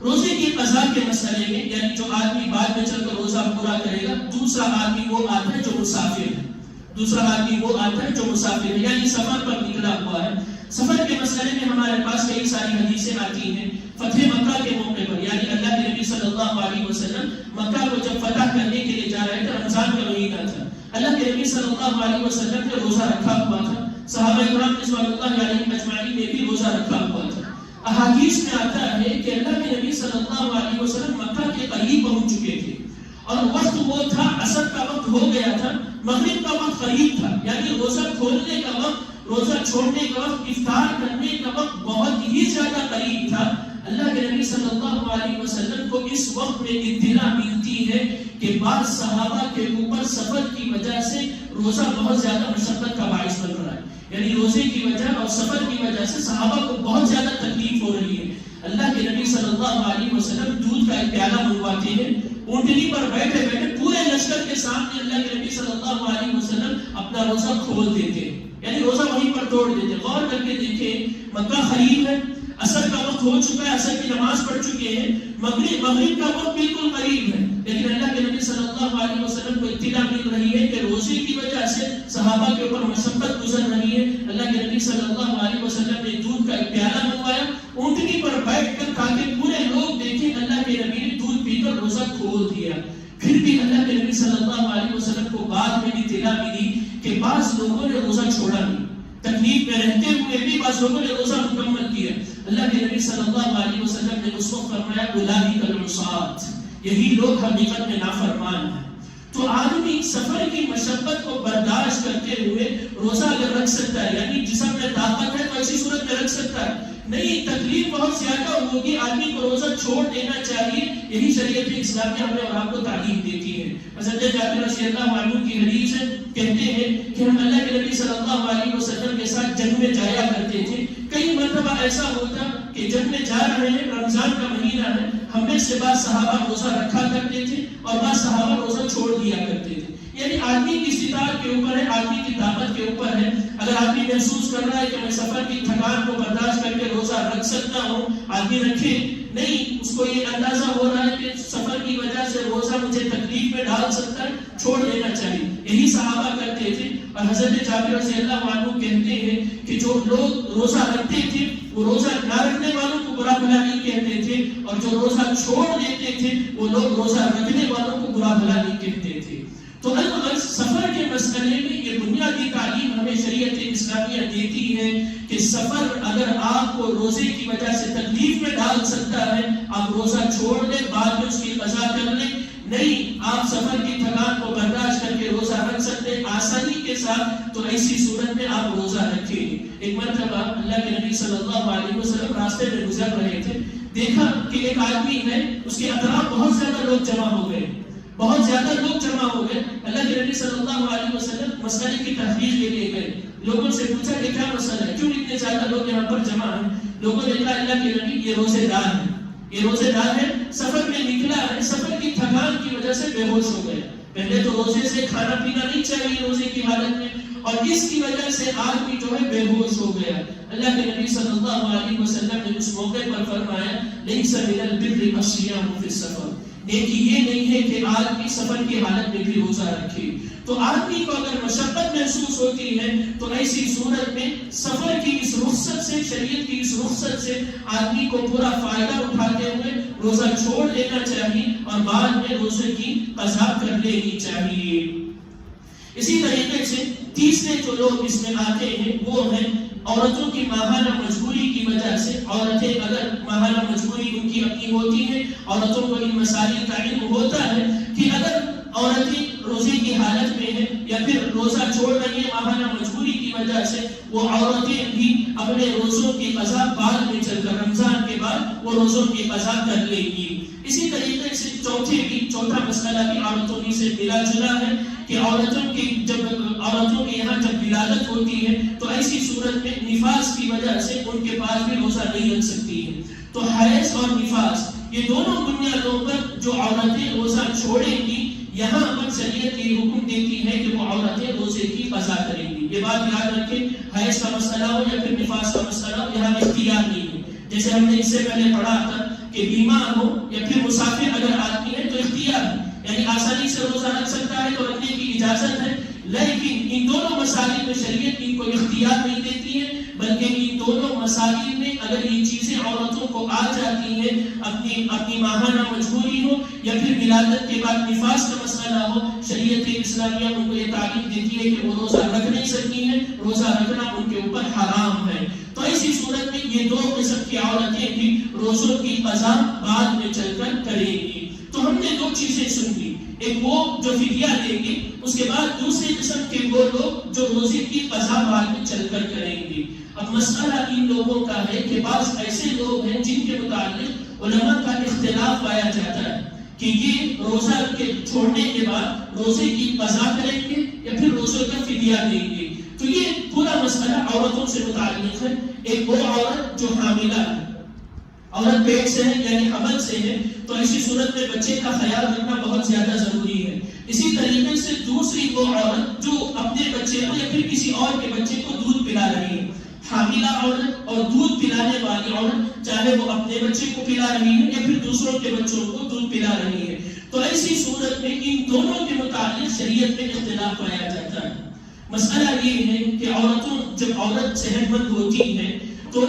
روزے کی قضا کے مسئلے میں یعنی جو آدمی بعد میں چل کر روزہ پورا کرے گا، دوسرا آدمی وہ آتا ہے جو مسافر ہے. دوسرا آدمی وہ آتا ہے جو مسافر ہے یعنی سفر پر نکلا ہوا ہے. سفر کے مسئلے میں ہمارے پاس کئی ساری حدیثیں آتی ہیں. فتح مکہ کے موقع پر یعنی اللہ کے نبی صلی اللہ علیہ وسلم مکہ کو جب فتح کرنے کے لیے جا رہے تھے، رمضان کا مہینہ تھا. اللہ کے نبی صلی اللہ علیہ وسلم نے روزہ رکھا ہوا تھا. صحابہ کرام رضوان اللہ علیہم اجمعین نے بھی روزہ رکھا ہوا تھا. احادیث میں آتا ہے کہ اللہ کے نبی صلی اللہ علیہ وسلم مکہ کے قریب پہنچ چکے تھے اور وقت وہ تھا، عصر کا وقت ہو گیا تھا، مغرب کا وقت قریب تھا یعنی روزہ کھولنے کا وقت، روزہ چھوڑنے کا وقت، افطار کرنے کا وقت بہت ہی زیادہ قریب تھا. اللہ کے نبی صلی اللہ علیہ وسلم کو اس وقت میں اطلاع ملتی ہے کہ بعض صحابہ کے اوپر سفر کی وجہ سے روزہ بہت زیادہ مشقت کا باعث بن رہا ہے. یعنی روزے کی وجہ اور سفر کی وجہ سے صحابہ کو بہت زیادہ تکلیف ہو رہی ہے. اللہ کے نبی صلی اللہ علیہ وسلم دودھ کا ایک پیالہ منگواتے ہیں، اونٹنی پر بیٹھے بیٹھے پورے لشکر کے سامنے اللہ کے نبی صلی اللہ علیہ وسلم اپنا روزہ کھول دیتے یعنی روزہ وہیں پر توڑ دیتے. غور کر کے دیکھیں، مکہ قریب ہے، عصر کا وقت ہو چکا ہے، عصر کی نماز پڑھ چکے ہیں، مغرب کا وقت بالکل قریب ہے، لیکن اللہ کے نبی صلی اللہ علیہ وسلم کو اطلاع مل رہی ہے کہ روزے کی وجہ سے صحابہ کے اوپر مشقت گزر رہی ہے. اللہ کے نبی صلی اللہ علیہ وسلم نے دودھ کا ایک پیالہ منگوایا، اونٹنی پر بیٹھ کر تاکہ پورے لوگ دیکھیں. اللہ کے نبی نے دودھ پی کر روزہ کھول دیا. پھر بھی اللہ کے نبی صلی اللہ علیہ وسلم کو بعد میں اطلاع ملی کہ بعض لوگوں نے روزہ چھوڑا نہیں، تکلیف میں رہتے ہوئے بھی بعض لوگوں نے روزہ مکمل کیا. اللہ کے نبی صلی اللہ علیہ وسلم نے اس وقت فرمایا اولئک العصاۃ، یہی لوگ حقیقت میں نافرمان ہیں. تو آدمی سفر کی مشقت کو برداشت کرتے ہوئے روزہ اگر رکھ سکتا ہے یعنی جسم میں طاقت ہے تو ایسی صورت میں رکھ سکتا ہے. نہیں، تکلیف بہت زیادہ ہوگی، آدمی کو روزہ چھوڑ دینا چاہیے. یہی شریعت اسلامیہ ہمیں اور آپ کو تعلیم دیتی ہے. حضرت جابر رضی اللہ عنہ کی حدیث ہے، کہتے ہیں کہ ہم اللہ کے نبی صلی اللہ علیہ وسلم کے ساتھ جنگ میں جایا کرتے تھے. کئی مرتبہ ایسا ہوتا کہ جنگ میں جا رہے ہیں، رمضان کا مہینہ ہے، ہم میں سے بعض صحابہ روزہ رکھا کرتے تھے اور بعض صحابہ روزہ چھوڑ دیا کرتے تھے. یعنی آدمی کی استطاعت کے اوپر ہے، آدمی کی طاقت کے اوپر ہے. اگر آدمی محسوس کر رہا ہے کہ میں سفر کی تھکان کو برداشت کر کے روزہ رکھ سکتا ہوں، آدمی رکھے. نہیں، اس کو یہ اندازہ ہو رہا ہے کہ سفر کی وجہ سے روزہ مجھے تکلیف میں ڈال سکتا ہے، چھوڑ دینا چاہیے. یہی صحابہ کرتے تھے. اور حضرت جابر رضی اللہ عنہ کہتے ہیں کہ جو لوگ روزہ رکھتے تھے وہ روزہ نہ رکھنے والوں کو برا بھلا نہیں کہتے تھے، اور جو روزہ چھوڑ دیتے تھے وہ لوگ روزہ رکھنے والوں کو برا بھلا نہیں کہتے تھے. تو الغرض سفر کے مسئلے میں یہ بنیادی تعلیم ہمیں شریعت اسلامیہ دیتی ہے کہ سفر اگر آپ کو روزے کی وجہ سے تکلیف میں ڈال سکتا ہے، آپ روزہ چھوڑ دیں، بعد میں اس کی قضا کر لیں. نہیں، آپ سفر کی تھکان کو برداشت کر کے روزہ رکھ سکتے ہیں آسانی کے ساتھ، تو ایسی صورت میں آپ روزہ رکھیں. ایک مرتبہ اللہ کے نبی صلی اللہ علیہ وسلم راستے میں گزر رہے تھے، دیکھا کہ ایک آدمی ہے، اس کے اطراف بہت زیادہ لوگ جمع ہو گئے، بہت زیادہ لوگ جمع ہو گئے. اللہ کے نبی صلی اللہ علیہ وسلم مسئلے کی تحقیق کے لیے گئے. لوگوں سے پوچھا کہ کیا مسئلہ ہے، کیوں اتنے زیادہ لوگ یہاں پر جمع ہیں؟ لوگوں نے کہا اللہ کے نبی یہ روزے دار ہے، یہ روزے دار ہے، سفر میں نکلا ہے، سفر کی تھکان کی وجہ سے بے ہوش ہو گیا. پہلے تو روزے سے کھانا پینا نہیں چاہیے روزے کی حالت میں، اور اس کی وجہ سے آدمی جو ہے بے ہوش ہو گیا. اللہ کے نبی صلی اللہ علیہ وسلم نے اس موقع پر فرمایا لیس من البر الصیام فی السفر، نیکی یہ نہیں ہے کہ آدمی سفر کی حالت میں بھی روزہ رکھے. تو آدمی کو اگر مشقت محسوس ہوتی ہے تو ایسی صورت میں سفر کی اس رخصت سے، شریعت کی اس رخصت سے آدمی کو پورا فائدہ اٹھاتے ہوئے روزہ چھوڑ دینا چاہیے اور بعد میں روزے کی قضا کر لینی چاہیے. اسی طریقے سے تیسرے جو لوگ اس میں آتے ہیں وہ ہیں عورتوں کی ماہانہ مجبوری کی وجہ سے. عورتیں اگر ماہانہ مجبوری ان کی اپنی ہوتی ہے، عورتوں کو ان مسائل کا علم ہوتا ہے کہ اگر عورتیں روزے کی حالت میں ہیں یا پھر روزہ چھوڑ رہی ہیں ماہانہ مجبوری کی وجہ سے، وہ عورتیں بھی اپنے روزوں کی قضا بعد میں چل کر رمضان کے بعد وہ روزوں کی قضا کر لیں گی. اسی طریقے سے چوتھا مسئلہ بھی عورتوں ہی سے ملا جلا ہے کہ عورتوں کے یہاں جب ولادت ہوتی ہے تو ایسی صورت میں نفاس کی وجہ سے ان کے پاس بھی روزہ نہیں رکھ سکتی ہے. تو حیض اور نفاس یہ دونوں بنیادوں پر جو عورتیں روزہ چھوڑیں گی، یہاں پر شریعت یہ حکم دیتی ہے کہ وہ عورتیں روزے کی قضا کریں گی. یہ بات یاد رکھیں، حیض کا مسئلہ ہو یا پھر نفاس کا مسئلہ ہو، یہاں اختیار نہیں ہے. جیسے ہم نے اس سے پہلے پڑھا تھا کہ بیمار ہو یا پھر مسافر اگر آدمی ہے تو اختیار ہے، یعنی آسانی سے روزہ رکھ سکتا ہے تو رکھنے کی اجازت ہے. لیکن ان دونوں مسائل میں شریعت ان کو اختیار نہیں دیتی ہے، بلکہ ان دونوں مسائل میں اگر یہ چیزیں عورتوں کو آ جاتی ہیں، اپنی ماہانہ مجبوری ہو یا پھر ولادت کے بعد نفاس کا مسئلہ ہو، شریعت اسلامیہ ان کو یہ تعلیم دیتی ہے کہ وہ روزہ رکھ نہیں سکتی ہیں، روزہ رکھنا ان کے اوپر حرام ہے. تو ایسی صورت میں یہ دو قسم کی عورتیں بھی روزوں کی قضا بعد میں چل کر کریں گی. تو ہم نے دو چیزیں سن لی، ایک وہ جو فدیہ دیں گے، اس کے بعد دوسری قسم کے وہ لوگ جو روزے کی قضا بعد میں چل کر کریں گے. اب مسئلہ ان لوگوں کا ہے کہ بعض ایسے لوگ ہیں جن کے متعلق علماء کا اختلاف پایا جاتا ہے کہ یہ روزہ کے چھوڑنے کے بعد روزے کی قضا کریں گے یا پھر روزے کا فدیہ دیں گے. تو یہ پورا مسئلہ عورتوں سے متعلق ہے. ایک وہ عورت جو حاملہ ہے، عورت پیٹ سے ہے یعنی حمل سے ہے، تو ایسی صورت میں بچے کا خیال رکھنا بہت زیادہ ضروری ہے. اسی طریقے سے دوسری وہ عورت جو اپنے بچے کو یا پھر کسی اور کے بچے کو دودھ پلا رہی ہے، حاملہ عورت اور دودھ پلانے والی عورت، چاہے وہ اپنے بچے کو پلا رہی ہے یا پھر دوسروں کے بچوں کو دودھ پلا رہی ہے، تو ایسی صورت میں ان دونوں کے متعلق شریعت میں اختلاف پایا جاتا ہے. مسئلہ یہ ہے کہ جب عورت صحت مند ہوتی ہے تو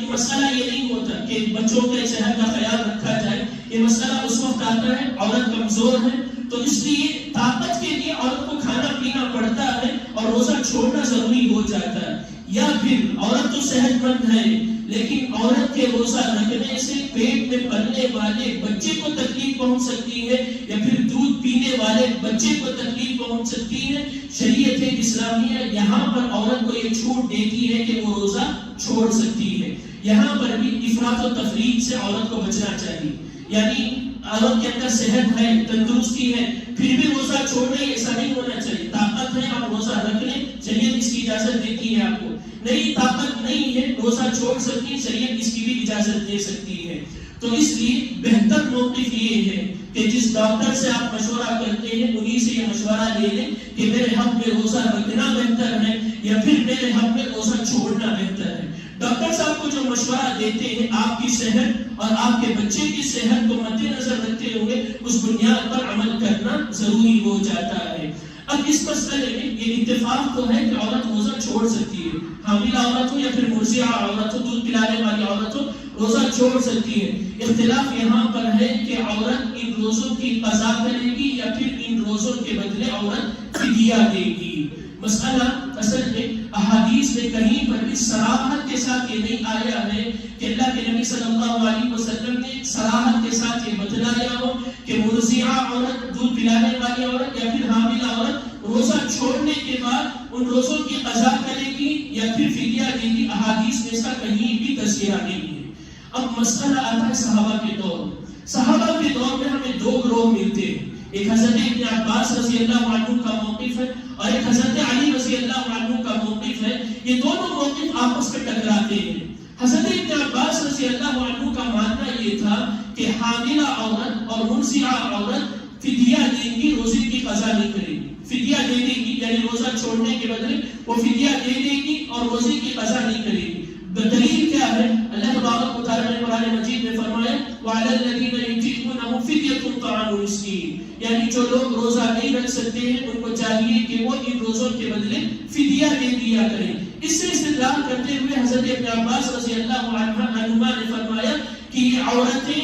مسئلہ یہ نہیں ہوتا کہ بچوں کے صحت کا خیال رکھا جائے. یہ مسئلہ اس وقت آتا ہے عورت کمزور ہے تو اس لیے طاقت کے لیے عورت کو کھانا پینا پڑتا ہے اور روزہ چھوڑنا ضروری ہو جاتا ہے. یا پھر عورت تو صحت مند ہے لیکن عورت کے روزہ رکھنے سے پیٹ میں پلنے والے بچے کو تکلیف پہنچ سکتی ہے یا پھر دودھ پینے والے بچے کو تکلیف پہنچ سکتی ہے. شریعت اسلامیہ یہاں پر عورت کو یہ چھوٹ دیتی ہے کہ وہ روزہ چھوڑ سکتی ہے. یہاں پر بھی افراط و تفریط سے عورت کو بچنا چاہیے. یعنی عورت کے اندر صحت ہے، تندرستی ہے، پھر بھی روزہ چھوڑ رہی، ایسا نہیں ہونا چاہیے. طاقت ہے آپ روزہ رکھ لیں، شریعت اس کی اجازت دیتی ہے. آپ کو نہیں طاقت نہیں ہے، روزہ چھوڑ سکتی ہے، شریعت اس کی بھی اجازت دے سکتی ہے. تو اس لیے بہتر موقف یہ ہے کہ جس ڈاکٹر سے آپ مشورہ کرتے ہیں انہی سے یہ مشورہ لے لیں کہ میرے حق میں روزہ رکھنا بہتر ہے یا پھر میرے حق میں روزہ چھوڑنا بہتر ہے. ڈاکٹر صاحب کو جو مشورہ دیتے ہیں آپ کی صحت اور آپ کے بچے کی صحت کو مد نظر رکھتے ہوئے اس بنیاد پر عمل کرنا ضروری ہو جاتا ہے. اب اس مسئلے میں یہ اتفاق تو ہے کہ عورت روزہ چھوڑ سکتی ہے، حاملہ عورت ہو یا پھر مرضعہ عورت ہو، دودھ پلانے والی عورت ہو، روزہ چھوڑ سکتی ہے. اختلاف یہاں پر ہے کہ عورت ان روزوں کی قضا کرے گی یا پھر ان روزوں کے بدلے عورت فدیہ دے گی. مسئلہ اصل میں احادیث میں کہیں پر بھی صراحت کے ساتھ یہ نہیں آیا ہے کہ اللہ کے نبی صلی اللہ علیہ وسلم نے صراحت کے ساتھ یہ بتلایا ہو کہ مرضعہ عورت، دودھ پلانے والی عورت یا پھر حاملہ عورت روزہ چھوڑنے کے بعد ان روزوں کی قضا کرے گی یا پھر فدیہ دے گی. احادیث میں اس کا کہیں بھی تذکرہ نہیں ہے. اب مسئلہ آتا ہے صحابہ کے دور. صحابہ کے دور میں ہمیں دو گروہ ملتے ہیں. ایک حضرت ابن عباس رضی اللہ عنہ کا موقف ہے اور ایک حضرت علی رضی اللہ عنہ کا موقف ہے. یہ دونوں موقف آپس میں ٹکراتے ہیں. حضرت ابن عباس رضی اللہ عنہ کا ماننا یہ تھا کہ حاملہ عورت اور مرضعہ عورت فدیہ دیں گی، روزے کی قضا نہیں کرے گی. فدیہ دے دے گی یعنی روزہ چھوڑنے کے بدلے وہ فدیہ دے دے گی اور روزے کی قضا نہیں کرے گی. دلیل کیا ہے؟ اللہ تبارک و تعالی نے قرآن مجید میں فرمایا وَعَلَى الَّذِينَ يُطِيقُونَهُ فِدْيَةٌ طَعَامُ مِسْكِينٍ، یعنی جو لوگ روزہ نہیں رکھ سکتے ہیں ان کو چاہیے کہ وہ ان روزوں کے بدلے فدیہ دے دیا کریں. اس سے استدلال کرتے ہوئے حضرت ابن عباس رضی اللہ عنہما نے فرمایا کہ یہ عورتیں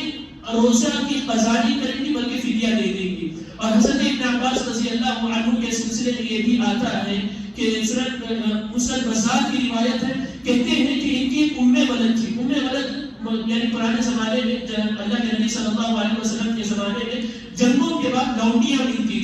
روزہ کی قضا نہیں کریں گی بلکہ فدیہ دے دیں گی. اور حضرت ابن عباس رضی اللہ عنہ کے سلسلے میں یہ بھی آتا ہے کہ مسند بزار کی روایت ہے، کہتے ہیں کہ ان کی ایک ام ولد تھی. ام ولد یعنی پرانے زمانے میں اللہ کے نبی صلی اللہ علیہ وسلم کے زمانے میں جنگوں کے بعد لونڈیاں ملتی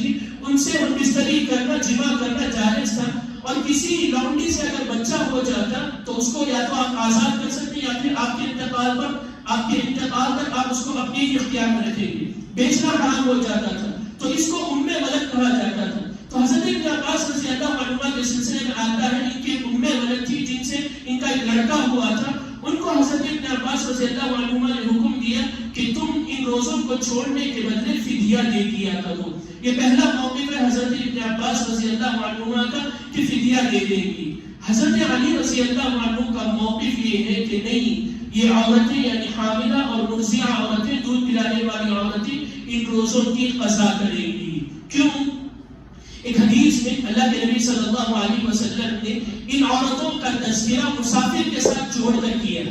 تھی، ان سے ہم بستری کرنا، جمع کرنا جائز تھا. اور کسی لونڈی سے اگر بچہ ہو جاتا تو اس کو یا تو آپ آزاد کر سکتے یا پھر آپ کے انتقال پر آپ اس کو اپنے اختیار میں رکھیں گے. بیچنا حرام ہو جاتا تھا، تو اس کو ام ولد کہا جاتا تھا. تو حضرت ابن عباس رضی اللہ عنہما کے سلسلے میں آتا ہے ان کی ایک ام ولد تھی جن سے ان کا ایک لڑکا ہوا تھا. ان کو حضرت ابن عباس رضی اللہ عنہما نے حکم دیا کہ تم ان روزوں کو چھوڑنے کے بدلے فدیہ دے دیا کرو. یہ پہلا موقف ہے حضرت ابن عباس رضی اللہ عنہما کا کہ فدیہ دے دیں گی. حضرت علی رضی اللہ عنہ کا موقف یہ ہے کہ نہیں، یہ عورتیں یعنی حاملہ اور مرضعہ عورتیں، دودھ پلانے والی عورتیں ان روزوں کی قضا کریں گی. کیوں؟ ایک حدیث میں اللہ کے نبی صلی اللہ علیہ وسلم نے ان عورتوں کا تذکرہ مسافر کے ساتھ جوڑ کر کیا.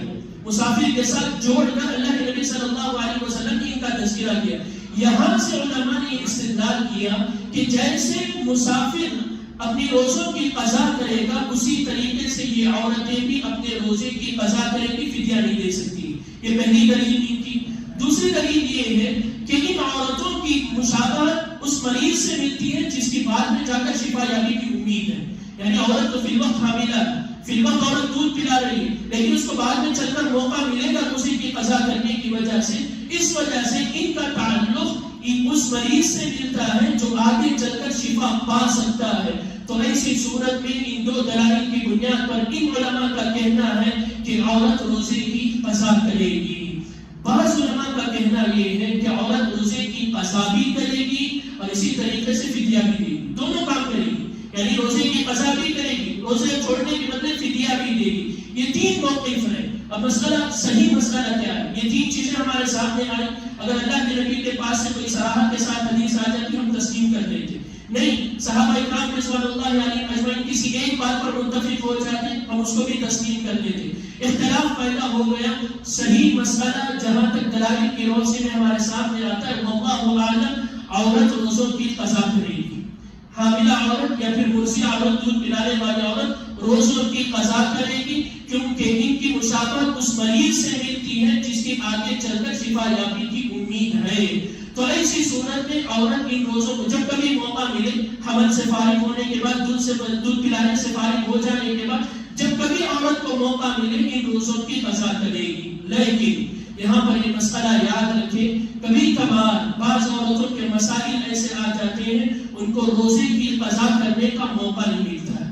مسافر کے ساتھ جوڑ کر اللہ کے نبی صلی اللہ علیہ وسلم نے ان کا تذکرہ کیا. یہاں سے علماء نے استدلال کیا کہ جیسے مسافر اپنی روزوں کی قضا کرے گا اسی طریقے سے یہ عورتیں بھی اپنے روزے کی قضا کریں گی، فدیہ نہیں دے سکتی. یہ پہلی دلیل ان کی. دوسری دلیل یہ ہے کہ ان عورتوں کی مشابہت اس مریض سے ملتی ہے جس کی بعد میں جا کر شفا یابی کی امید ہے. یعنی عورت تو فی الوقت حاملہ ہے، فی الوقت عورت دودھ پلا رہی ہے، لیکن اس کو بعد میں چل کر موقع ملے گا روزے کی قضا کرنے کی وجہ سے. اس وجہ سے ان کا تعلق اس مریض سے ملتا ہے جو آگے چل کر شفا پا سکتا ہے. تو ایسی صورت میں ان دو دلائل کی بنیاد پر ان علماء کا کہنا ہے کہ عورت روزے کی قضا کرے گی. بعض علماء کا کہنا یہ ہے کہ عورت روزے کی قضا بھی کرے گی اور اسی طریقے سے فدیہ بھی دے گی. دونوں کام کرے گی، یعنی روزے کی قضا بھی کرے گی، روزے چھوڑنے کے بدلے فدیہ بھی دے گی. یہ تین موقف ہیں. اب مسئلہ صحیح مسئلہ کیا ہے؟ یہ تین چیزیں ہمارے سامنے آئیں. اگر اللہ کے نبی کے پاس سے کوئی صراحت کے ساتھ حدیث آ جاتی ہم تسلیم کر لیتے. نہیں، صحابہ اکرام رضوان اللہ علیہم اجمعین کسی ایک بات پر متفق ہو جاتے ہم اس کو بھی تسلیم کر لیتے. اختلاف پیدا ہو گیا. صحیح مسئلہ جہاں تک دلائل کی روشنی میں ہمارے سامنے آتا ہے واللہ اعلم عورت روزوں کی قضا کرے گی. حاملہ عورت یا پھر مرضعہ عورت، دودھ پلانے والی عورت روزوں کی قضا کرے گی کیونکہ ان کی مشابہت اس مریض سے ملتی ہے جس کی آگے چل کر شفا یابی کی امید ہے. تو ایسی صورت میں عورت ان روزوں کو جب کبھی موقع ملے، حمل سے فارغ ہونے کے بعد، دودھ پلانے سے فارغ ہو جانے کے بعد، جب کبھی عورت کو موقع ملے ان روزوں کی قضا کرے گی. لیکن یہاں پر یہ مسئلہ یاد رکھیں، کبھی کبھار بعض عورتوں کے مسائل ایسے آ جاتے ہیں ان کو روزے کی قضا کرنے کا موقع نہیں ملتا ہے.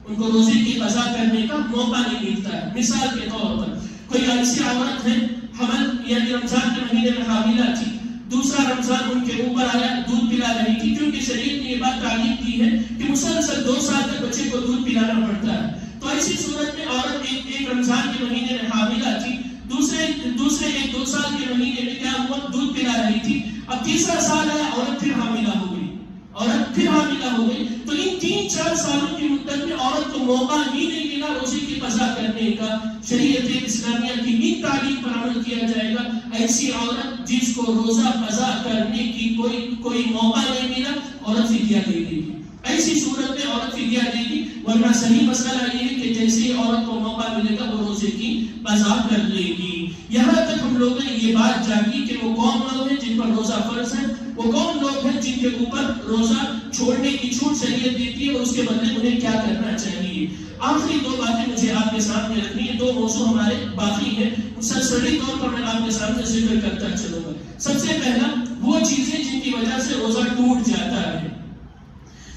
ان کو روزے کی قضا کرنے کا موقع نہیں ملتا ہے. مثال کے طور پر کوئی ایسی عورت ہے حمل یعنی رمضان کے مہینے میں حاملہ تھی، دوسرا رمضان ان کے اوپر آیا، دودھ پلا رہی تھی. کیونکہ شریعت نے یہ بات تعلیم کی ہے کہ مسلسل 2 سال تک بچے کو دودھ پلانا پڑتا ہے. تو ایسی صورت میں عورت ایک رمضان کے مہینے میں حاملہ تھی، دوسرے 1-2 سال کے مہینے میں کیا ہوا، دودھ پلا رہی تھی. اب تیسرا سال آیا، عورت پھر حاملہ ہو گئی. تو ان 3-4 سالوں کی مدت میں عورت کو موقع ہی نہیں ملا روزے کی قضا کرنے کا. شریعت اسلامیہ کی ان تعلیم پر عمل کیا جائے گا. ایسی عورت جس کو روزہ قضا کرنے کی کوئی موقع نہیں ملا، عورت فدیہ دے گی. ایسی صورت میں عورت فدیہ دے گی. ورنہ صحیح مسئلہ یہ ہے کہ جیسے ہی عورت کو موقع ملے گا وہ روزے کی قضا کر لے گی. یہاں تک ہم لوگوں نے یہ بات جانی کہ وہ کون لوگ ہیں جن پر روزہ فرض ہے، وہ کون لوگ ہیں جن کے اوپر روزہ چھوڑنے کی چھوٹ شریعت دیتی ہے اور اس کے بدلے انہیں کیا کرنا چاہیے. آخری 2 باتیں مجھے آپ کے سامنے رکھنی ہے. 2 موضوع ہمارے باقی ہیں، سرسری طور پر میں آپ کے سامنے ذکر کرتا چلوں گا. سب سے پہلا وہ چیزیں جن کی وجہ سے روزہ ٹوٹ جاتا ہے.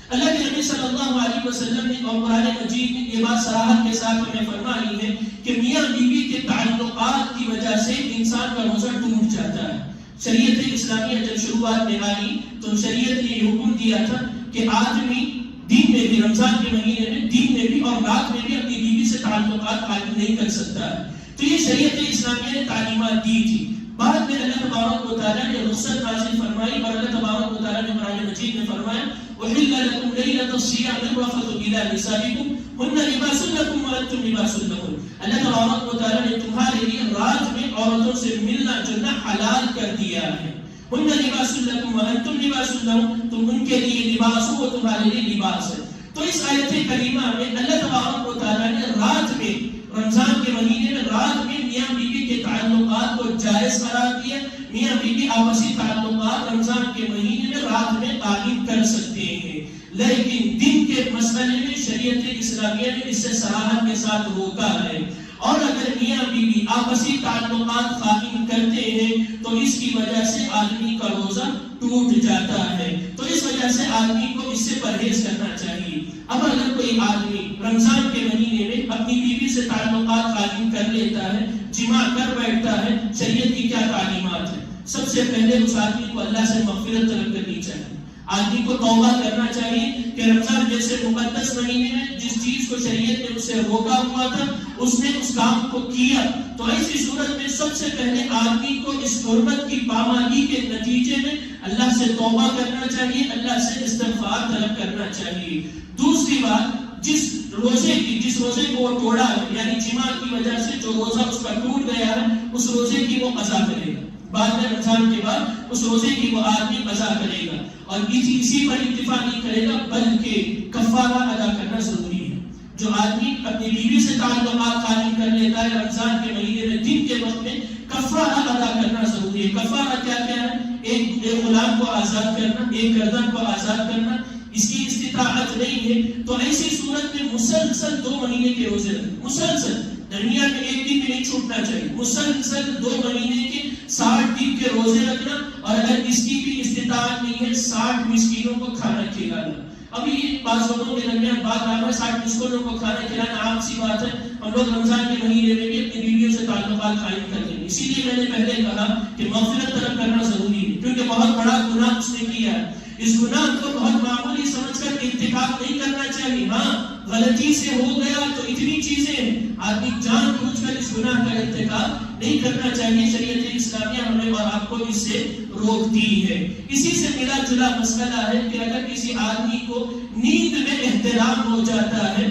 اللہ کے نبی صلی اللہ علیہ وسلم نے اور قرآن مجید نے یہ بات صراحت کے ساتھ ہمیں فرمائی ہے کہ میاں بیوی کے تعلقات کی وجہ سے انسان کا روزہ ٹوٹ جاتا ہے. شریعت اسلامیہ جب شروعات میں آئی تو شریعت نے یہ حکم دیا تھا کہ آدمی دن میں بھی، رمضان کے مہینے میں دن میں بھی اور رات میں بھی اپنی بیوی سے تعلقات قائم نہیں کر سکتا ہے. تو یہ شریعت اسلامیہ نے تعلیمات دی تھی. بعد میں اللہ تبارک و تعالیٰ نے رخصت نازل فرمائی اور اللہ تبارک و تعالیٰ نے قرآن مجید میں فرمایا وَحِلَّ لَكُمْ لَيْلَةَ الصِّيَامِ الرَّفَثُ إِلَىٰ نِسَائِكُمْ هُنَّ لِبَاسٌ لَكُمْ وَأَنتُمْ لِبَاسٌ لَهُنَّ. اللہ تبارک و تعالیٰ نے تمہارے لیے رات میں عورتوں سے ملنا جلنا حلال کر دیا ہے. هُنَّ لِبَاسٌ لَكُمْ وَأَنتُمْ لِبَاسٌ لَهُنَّ. تم ان کے لیے لباس ہو، وہ تمہارے لیے لباس ہے. تو اس آیت کریمہ میں اللہ تبارک و تعالیٰ نے رات میں، رمضان کے مہینے میں رات میں میاں بیوی کے تعلقات کو جائز قرار دیا. میاں بیوی آپسی تعلقات رمضان کے مہینے میں رات میں قائم کر سکتے ہیں، لیکن دن کے مسئلے میں شریعت اسلامیہ نے اس سے صراحت کے ساتھ روکا ہے. اور اگر میاں بیوی آپسی تعلقات قائم کرتے ہیں تو اس کی وجہ سے آدمی کا روزہ ٹوٹ جاتا ہے. تو اس وجہ سے آدمی کو اس سے پرہیز کرنا چاہیے. اب اگر کوئی آدمی رمضان کے مہینے میں اپنی بیوی سے تعلقات قائم کر لیتا ہے، جماع کر بیٹھتا ہے، شریعت کی کیا تعلیمات ہے؟ سب سے پہلے اس آدمی کو اللہ سے مغفرت طلب کرنی چاہیے. آدمی کو توبہ کرنا چاہیے کہ رمضان جیسے مقدس مہینے میں جس چیز کو شریعت نے اسے روکا ہوا تھا اس نے اس کام کو کیا. تو ایسی صورت میں سب سے پہلے آدمی کو اس حرمت کی پامالی کے نتیجے میں اللہ سے توبہ کرنا چاہیے، اللہ سے استغفار طلب کرنا چاہیے. دوسری بات، جس روزے کو وہ توڑا ہے، یعنی جماع کی وجہ سے جو روزہ اس کا ٹوٹ گیا ہے، اس روزے کی وہ قضا کرے گا. بعد میں رمضان کے بعد اس روزے کی وہ آدمی قضا کرے گا، اور اسی پر اکتفا نہیں کرے گا بلکہ کفارہ ادا کرنا ضروری ہے. جو آدمی اپنی بیوی سے تعلقات قائم کر لیتا ہے رمضان کے مہینے میں دن کے وقت میں، کفارہ ادا کرنا ضروری ہے. کفارہ کیا ہے؟ ایک غلام کو آزاد کرنا، ایک گردن کو آزاد کرنا. اس کی استطاعت نہیں ہے تو ایسی صورت میں مسلسل 2 مہینے کے روزے رکھیں، مسلسل، درمیان میں ایک دن بھی نہیں چھوٹنا چاہیے. مسلسل 2 مہینے کے 60 دن کے روزے رکھنا، اور اگر اس کی بھی استطاعت نہیں ہے 60 مسکینوں کو کھانا کھلانا. ابھی بعض لوگوں کے درمیان بات آ رہا ہے 60 مسکینوں کو کھانا کھلانا عام سی بات ہے. ہم لوگ رمضان کے مہینے میں بھی اپنی بیویوں سے تعلقات قائم کرتے ہیں. اسی لیے میں نے پہلے کہا کہ مغفرت طلب کرنا ضروری ہے، کیونکہ بہت بڑا گناہ اس نے کیا ہے. اس گناہ کو بہت معمولی سمجھ کر ارتکاب نہیں کرنا چاہیے. ہاں غلطی سے ہو گیا تو اتنی چیزیں ہیں، آدمی جان بوجھ کر اس گناہ کا ارتکاب نہیں کرنا چاہیے. شریعت اسلامیہ ہمیں اور آپ کو اس سے روکتی ہے. اسی سے ملا جلا مسئلہ ہے کہ اگر کسی آدمی کو نیند میں احتلام ہو جاتا ہے،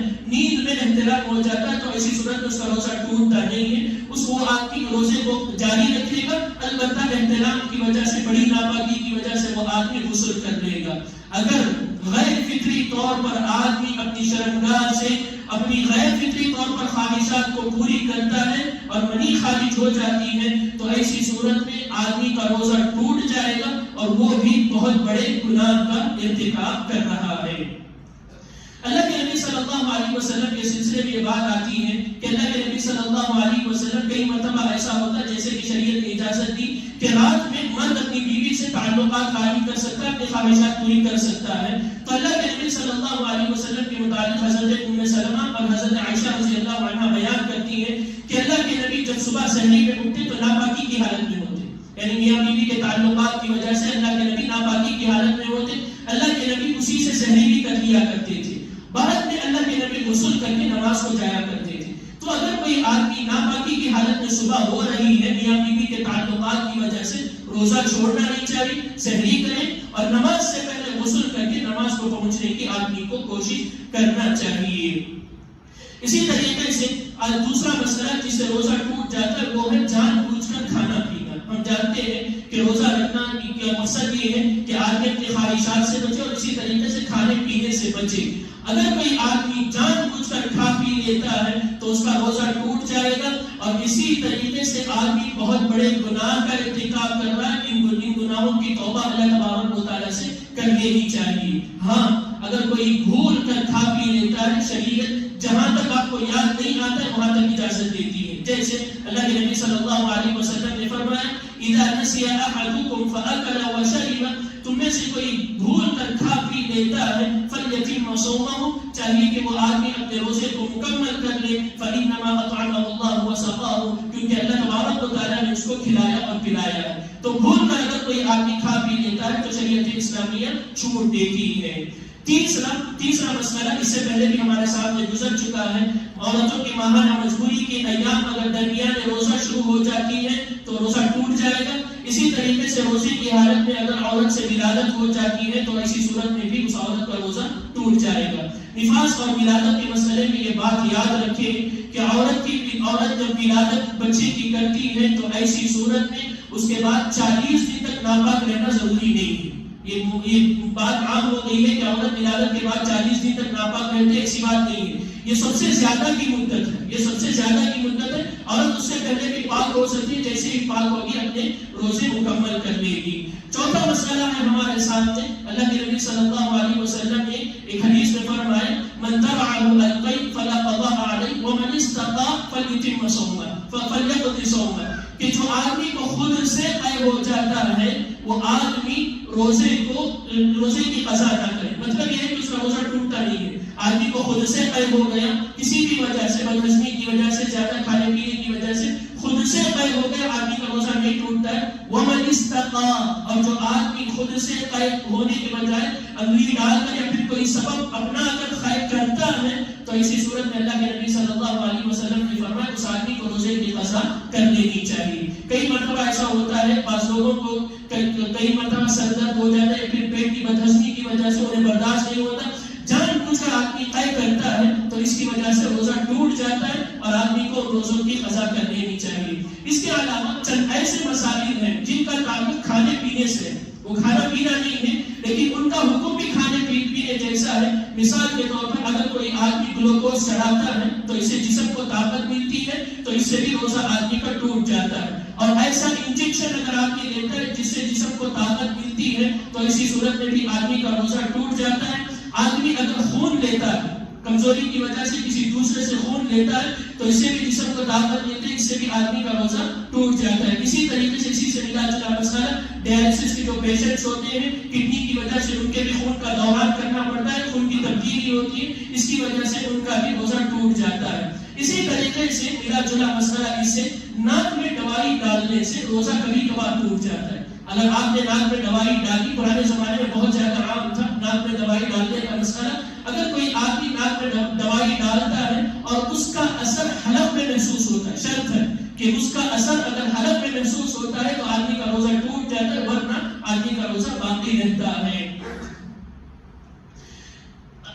تو ایسی صورت میں اس کا روزہ ٹوٹتا نہیں ہے. وہ آدمی روزے کو جاری رکھے گا، البتہ احتلام کی وجہ سے، بڑی ناپاکی کی وجہ سے وہ آدمی غسل کر لے گا. اگر غیر فطری طور پر آدمی اپنی شرمگاہ سے اپنی غیر فطری طور پر خواہشات کو پوری کرتا ہے اور منی خارج ہو جاتی ہے تو ایسی صورت میں آدمی کا روزہ ٹوٹ جائے گا اور وہ بھی بہت بڑے گناہ کا ارتکاب کر رہا ہے. اللہ کے نبی صلی اللہ علیہ وسلم کے سلسلے میں یہ بات آتی ہے کہ اللہ کے نبی صلی اللہ علیہ وسلم کئی مرتبہ ایسا ہوتا ہے جیسے کہ شریعت نے اجازت دی کہ رات میں مرد اپنی بیوی سے تعلقات قائم کر سکتا ہے، اپنی خواہشات پوری کر سکتا ہے. تو اللہ کے نبی صلی اللہ علیہ وسلم کے متعلق حضرت ام سلمہ اور حضرت عائشہ رضی اللہ عنہا بیان کرتی ہے کہ اللہ کے نبی جب صبح سحری میں اٹھتے تو ناپاکی کی حالت میں ہوتے، یعنی میاں بیوی کے تعلقات کی وجہ سے اللہ کے نبی ناپاکی کی حالت میں ہوتے. اللہ کے نبی اسی سے سحری بھی کر لیا کرتے تھے. بعد میں اللہ کے نبی غسل کر کے نماز کو جایا کرتے تھے. تو اگر کوئی آدمی ناپاکی کی حالت میں صبح ہو رہی ہے، میاں بیوی کے تعلقات کی وجہ سے روزہ چھوڑنا نہیں چاہیے، سحری کریں اور نماز سے پہلے غسل کر کے نماز کو پہنچنے کی آدمی کو کوشش کرنا چاہیے. اسی طریقے سے دوسرا مسئلہ جس سے روزہ ٹوٹ جاتا ہے وہ ہے جان بوجھ کر کھانا پینا. ہم جانتے ہیں کہ روزہ رکھنا کا مقصد یہ ہے کہ آدمی اپنی خواہشات سے بچے اور اسی طریقے سے کھانے پینے سے بچے. اگر کوئی آدمی جان بوجھ کر کھا پی لیتا ہے تو اس کا روزہ ٹوٹ جائے گا اور اسی طریقے سے آدمی بہت بڑے گناہ کا ارتکاب کر رہا ہے. ان گناہوں کی توبہ اللہ تبارک و تعالیٰ سے کر لینی چاہیے. ہاں اگر کوئی بھول کر کھا پی لیتا ہے، شریعت جہاں تک آپ کو یاد نہیں آتا ہے وہاں تک اجازت دیتی ہے. جیسے اللہ کے نبی صلی اللہ علیہ وسلم نے فرمایا اذا نسی احدکم فاکل وشرب، تم میں سے کوئی بھول کر کھا پی لیتا ہے فلیتم صومہ، چاہیے کہ وہ آدمی اپنے روزے کو مکمل کر لے. فانما اطعمه الله وسقاه، کیونکہ اللہ تبارک و تعالیٰ نے اس کو کھلایا اور پلایا ہے. تو بھول کر اگر کوئی آدمی کھا پی لیتا ہے تو شریعت اسلامیہ چھوٹ دیتی ہے. تیسرا مسئلہ اس سے پہلے بھی ہمارے سامنے گزر چکا ہے، عورتوں کی ماہانہ مجبوری کے ایام اگر درمیان روزہ شروع ہو جاتی ہے تو روزہ ٹوٹ جائے گا. اسی طریقے سے روزے کی حالت میں اگر عورت سے ولادت ہو جاتی ہے تو ایسی صورت میں بھی اس عورت کا روزہ ٹوٹ جائے گا. نفاس اور ولادت کے مسئلے میں یہ بات یاد رکھیں کہ عورت جب ولادت بچے کی کرتی ہے تو ایسی صورت میں اس کے بعد 40 دن تک ناپاک رہنا ضروری نہیں ہے. یہ بات عام ہو گئی ہے کہ عورت ولادت کے بعد 40 دن تک ناپاک رہتی ہے، ایسی بات نہیں ہے. یہ سب سے زیادہ کی مدت ہے، یہ سب سے زیادہ کی مدت ہے. عورت اس سے پہلے بھی پاک ہو سکتی ہے، جیسے ہی پاک ہوگی اپنے روزے مکمل کر لے گی. چوتھا مسئلہ ہے ہمارے سامنے، اللہ کے نبی صلی اللہ علیہ وسلم نے ایک حدیث میں فرمایا من تبعه القيء فلا قضاء عليه ومن استطاع فليتم صومه فليقضي صومه. کہ جو آدمی کو خود سے قے ہو جاتا ہے وہ آدمی روزے کی قضا نہ کرے. مطلب یہ ہے کہ اس کا روزہ ٹوٹتا نہیں ہے. آدمی کو خود سے قے ہو گیا کسی بھی وجہ سے، بدہضمی کی وجہ سے، زیادہ کھانے پینے کی وجہ سے خود سے قے ہو گیا، آدمی کا روزہ نہیں ٹوٹتا ہے. ومن استطاع، اور جو آدمی خود سے قے ہونے کے بجائے انگلی ڈال کر یا پھر کوئی سبب اپنا اگر قے کرتا ہے تو اسی صورت میں اللہ کے نبی صلی اللہ علیہ وسلم نے فرمایا اس آدمی کو روزے کی قضا کر لینی چاہیے. کئی مرتبہ ایسا ہوتا ہے بعض لوگوں کو کئی مرتبہ سر درد ہو جاتا ہے، پھر پیٹ کی بدہضمی کی وجہ سے انہیں برداشت نہیں ہوتا، جان بوجھ کر آدمی قے کرتا ہے تو اس کی وجہ سے روزہ ٹوٹ جاتا ہے اور آدمی کو روزوں کی قضا کر لینی چاہیے. اس کے علاوہ چند ایسے مسائل ہیں جن کا تعلق کھانے پینے سے، وہ کھانا پینا نہیں ہے لیکن ان کا حکم بھی کھانے پینے جیسا ہے. مثال کے طور پر اگر کوئی آدمی گلوکوز چڑھاتا ہے تو اس سے جسم کو طاقت ملتی ہے تو اس سے بھی روزہ آدمی کا ٹوٹ جاتا ہے. اور ایسا انجیکشن اگر آدمی لیتا ہے جس سے جسم کو طاقت ملتی ہے تو اسی صورت میں بھی آدمی کا روزہ ٹوٹ جاتا ہے. آدمی اگر خون لیتا ہے کمزوری کی وجہ سے کسی دوسرے سے خون لیتا ہے تو اس سے بھی جسم کو طاقت ملتی ہے، اس سے بھی آدمی کا روزہ ٹوٹ جاتا ہے. اسی طریقے سے اسی سے ملا جلا مسئلہ ڈائلسس کے جو پیشنٹس ہوتے ہیں کڈنی کی وجہ سے ان کے بھی خون کا دوران کرنا پڑتا ہے، خون کی تبدیلی ہوتی ہے، اس کی وجہ سے ان کا بھی روزہ ٹوٹ جاتا ہے. اسی طریقے سے ملا جلا مسئلہ اس سے ناک میں دوائی ڈالنے سے روزہ کبھی کبھار ٹوٹ جاتا ہے. اگر آپ نے ناک میں دوائی ڈالی، پرانے زمانے میں بہت زیادہ عام تھا ناک میں دوائی ڈالنے کا مسئلہ، اگر کوئی آدمی ناک میں دوائی ڈالتا ہے اور اس کا اثر حلق میں محسوس ہوتا ہے، شرط ہے کہ اس کا اثر اگر حلق میں محسوس ہوتا ہے تو آدمی کا روزہ ٹوٹ جاتا ہے، ورنہ آدمی کا روزہ باقی رہتا ہے.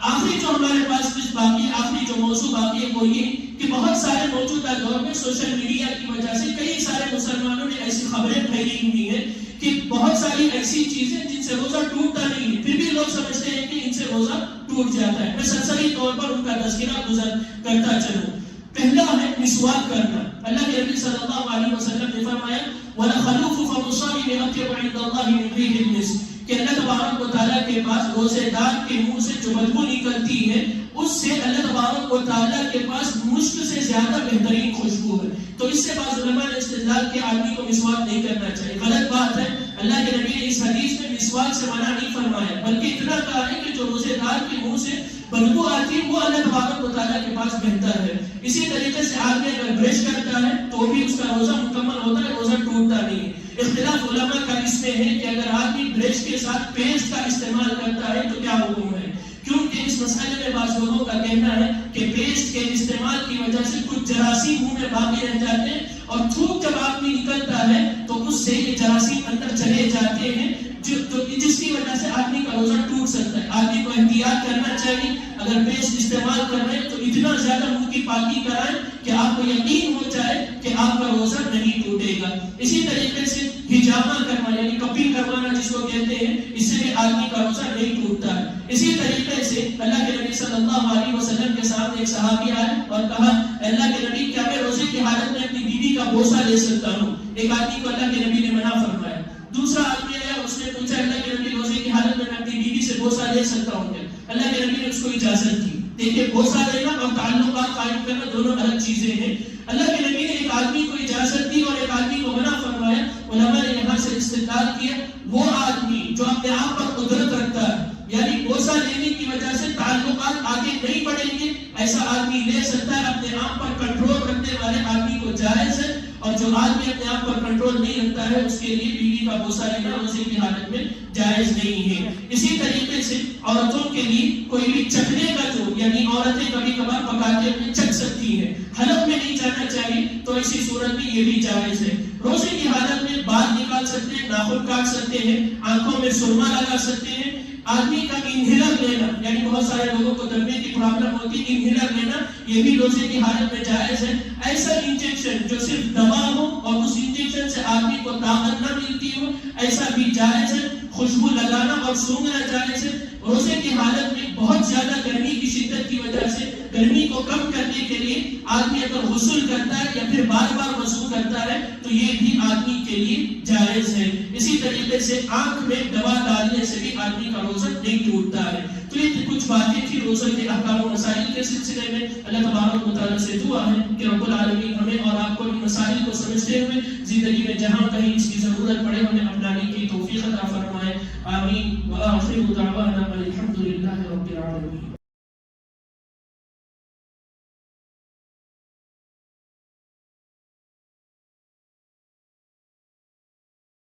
آخری جو ہمارے پاس کچھ باقی آخری جو موضوع باقی ہے وہ یہ کہ بہت سارے موجودہ دور میں سوشل میڈیا کی وجہ سے کئی سارے مسلمانوں نے ایسی خبریں پھیلی ہوئی ہیں کہ بہت ساری ایسی چیزیں جن سے روزہ ٹوٹتا نہیں ہے پھر بھی لوگ سمجھتے ہیں کہ ان سے روزہ ٹوٹ جاتا ہے. میں سرسری طور پر ان کا تذکرہ کرتا چلوں. پہلا ہے مسواک کرنا. اللہ کے نبی صلی اللہ علیہ وسلم نے فرمایا وَلَخَلُوفُ فَمُصَابِ لِأَطْيَبُ عِنْدَ اللَّهِ مِنْ رِيحِ الْمِسْكِ کہ اللہ تبارک و تعالیٰ کے پاس روزے دار کے منہ سے جو بدبو نکلتی ہے اس سے اللہ تبارک و تعالیٰ کے پاس مشک سے زیادہ بہترین خوشبو ہے. تو اس سے بعض علماء نے استدلال کے آدمی کو مسواک نہیں کرنا چاہیے. غلط بات ہے. اللہ کے نبی نے اس حدیث میں مسواک سے منع نہیں فرمایا بلکہ اتنا کہا ہے کہ جو روزے دار کے منہ سے بدبو آتی ہے وہ اللہ تبارک و تعالیٰ کے پاس بہتر ہے. اسی طریقے سے آدمی اگر برش کرتا ہے تو بھی اس کا روزہ مکمل ہوتا ہے، روزہ ٹوٹتا نہیں ہے. اختلاف علماء کا اس میں ہے کہ اگر آدمی برش کے ساتھ پیسٹ کا استعمال کرتا ہے تو کیا حکم ہے، کیونکہ اس مسئلے میں بعض لوگوں کا کہنا ہے کہ پیسٹ کے استعمال کی وجہ سے کچھ جراثیم منہ میں باقی رہ جاتے ہیں اور تھوک جب آدمی نکلتا ہے تو اس سے یہ جراثیم اندر چلے جاتے ہیں جس کی وجہ سے آدمی کا روزہ ٹوٹ سکتا ہے. آدمی کو احتیاط کرنا چاہیے. اگر پیسٹ استعمال کر رہے ہیں تو اتنا زیادہ منہ کی پاکی کرائیں کہ آپ کو یقین ہو جائے کہ آپ کا روزہ نہیں ٹوٹے گا. اسی طریقے سے ہجامہ کرنا یعنی کپنگ کروانا جس کو کہتے ہیں، اس سے بھی آدمی کا روزہ نہیں ٹوٹتا ہے. اسی طریقے سے اللہ کے نبی صلی اللہ علیہ وسلم کے سامنے ایک صحابی آئے اور کہا اللہ کے نبی کیا میں روزے کی حالت میں اپنی بیوی کا بوسہ لے سکتا ہوں؟ ایک آدمی کو اللہ کے نبی نے منع فرمایا. دوسرا آدمی آیا اس نے پوچھا اللہ کے نبی روزے کی حالت میں اپنی بیوی سے بوسہ لے سکتا ہوں کیا؟ اللہ کے نبی نے اس کو اجازت دی. دیکھیں بوسہ لینا اور تعلقات قائم کرنا دونوں الگ چیزیں ہیں. اللہ کے نبی نے ایک آدمی کو اجازت دی اور ایک آدمی کو منع فرمایا. علماء نے یہاں سے استدلال کیا وہ آدمی جو اپنے آپ پر قدرت رکھتا ہے یعنی بوسہ لینے کی وجہ سے تعلقات آگے نہیں بڑھیں گے، ایسا آدمی لے سکتا ہے. اپنے آپ پر کنٹرول رکھنے والے آدمی کو جائز ہے، اور جو آدمی اپنے آپ پر کنٹرول نہیں رکھتا ہے اس کے لیے بیوی کا بوسہ لینا روزے کی حالت میں جائز نہیں ہے. اسی طریقے سے عورتوں کے لیے کوئی بھی چکھنے کا جو یعنی عورتیں کبھی کبھار پکاتے ہوئے چکھ سکتی ہیں، حلق میں نہیں جانا چاہیے تو ایسی صورت میں یہ بھی جائز ہے. روزے کی حالت میں بال نکال سکتے ہیں، ناخن کاٹ سکتے ہیں، آنکھوں میں سرما لگا سکتے ہیں. آدمی کا انہیلر لینا، یعنی بہت سارے لوگوں کو دمے کی پرابلم ہوتی ہے، انہیلر لینا یہ بھی روزے کی حالت میں جائز ہے۔ ایسا انجیکشن جو صرف دوا ہو اور اس انجیکشن سے آدمی کو طاقت نہ ملتی ہو، ایسا بھی جائز ہے۔ خوشبو لگانا اور سونگنا جائز ہے۔ روزے کی حالت میں بہت زیادہ گرمی کی شدت کی وجہ سے گرمی کو کم کرنے کے لیے آدمی اگر غسل کرتا ہے یا پھر بار بار وضو کرتا ہے تو یہ بھی آدمی کے لیے جائز ہے۔ اسی طریقے سے آنکھ میں دوا ڈالنے سے بھی آدمی کا روزہ نہیں ٹوٹتا ہے۔ تو یہ کچھ باتیں تھی روزے کے احکام و مسائل کے سلسلے میں۔ اللہ تبارک و تعالیٰ سے دعا ہے کہ رب العالمین ہمیں اور آپ کو ان مسائل کو سمجھتے ہوئے زندگی میں جہاں کہیں اس کی ضرورت پڑے ہمیں اپنانے کی توفیق عطا فرمائے۔ آمین۔ وآخر دعوانا الحمد للہ رب العالمین۔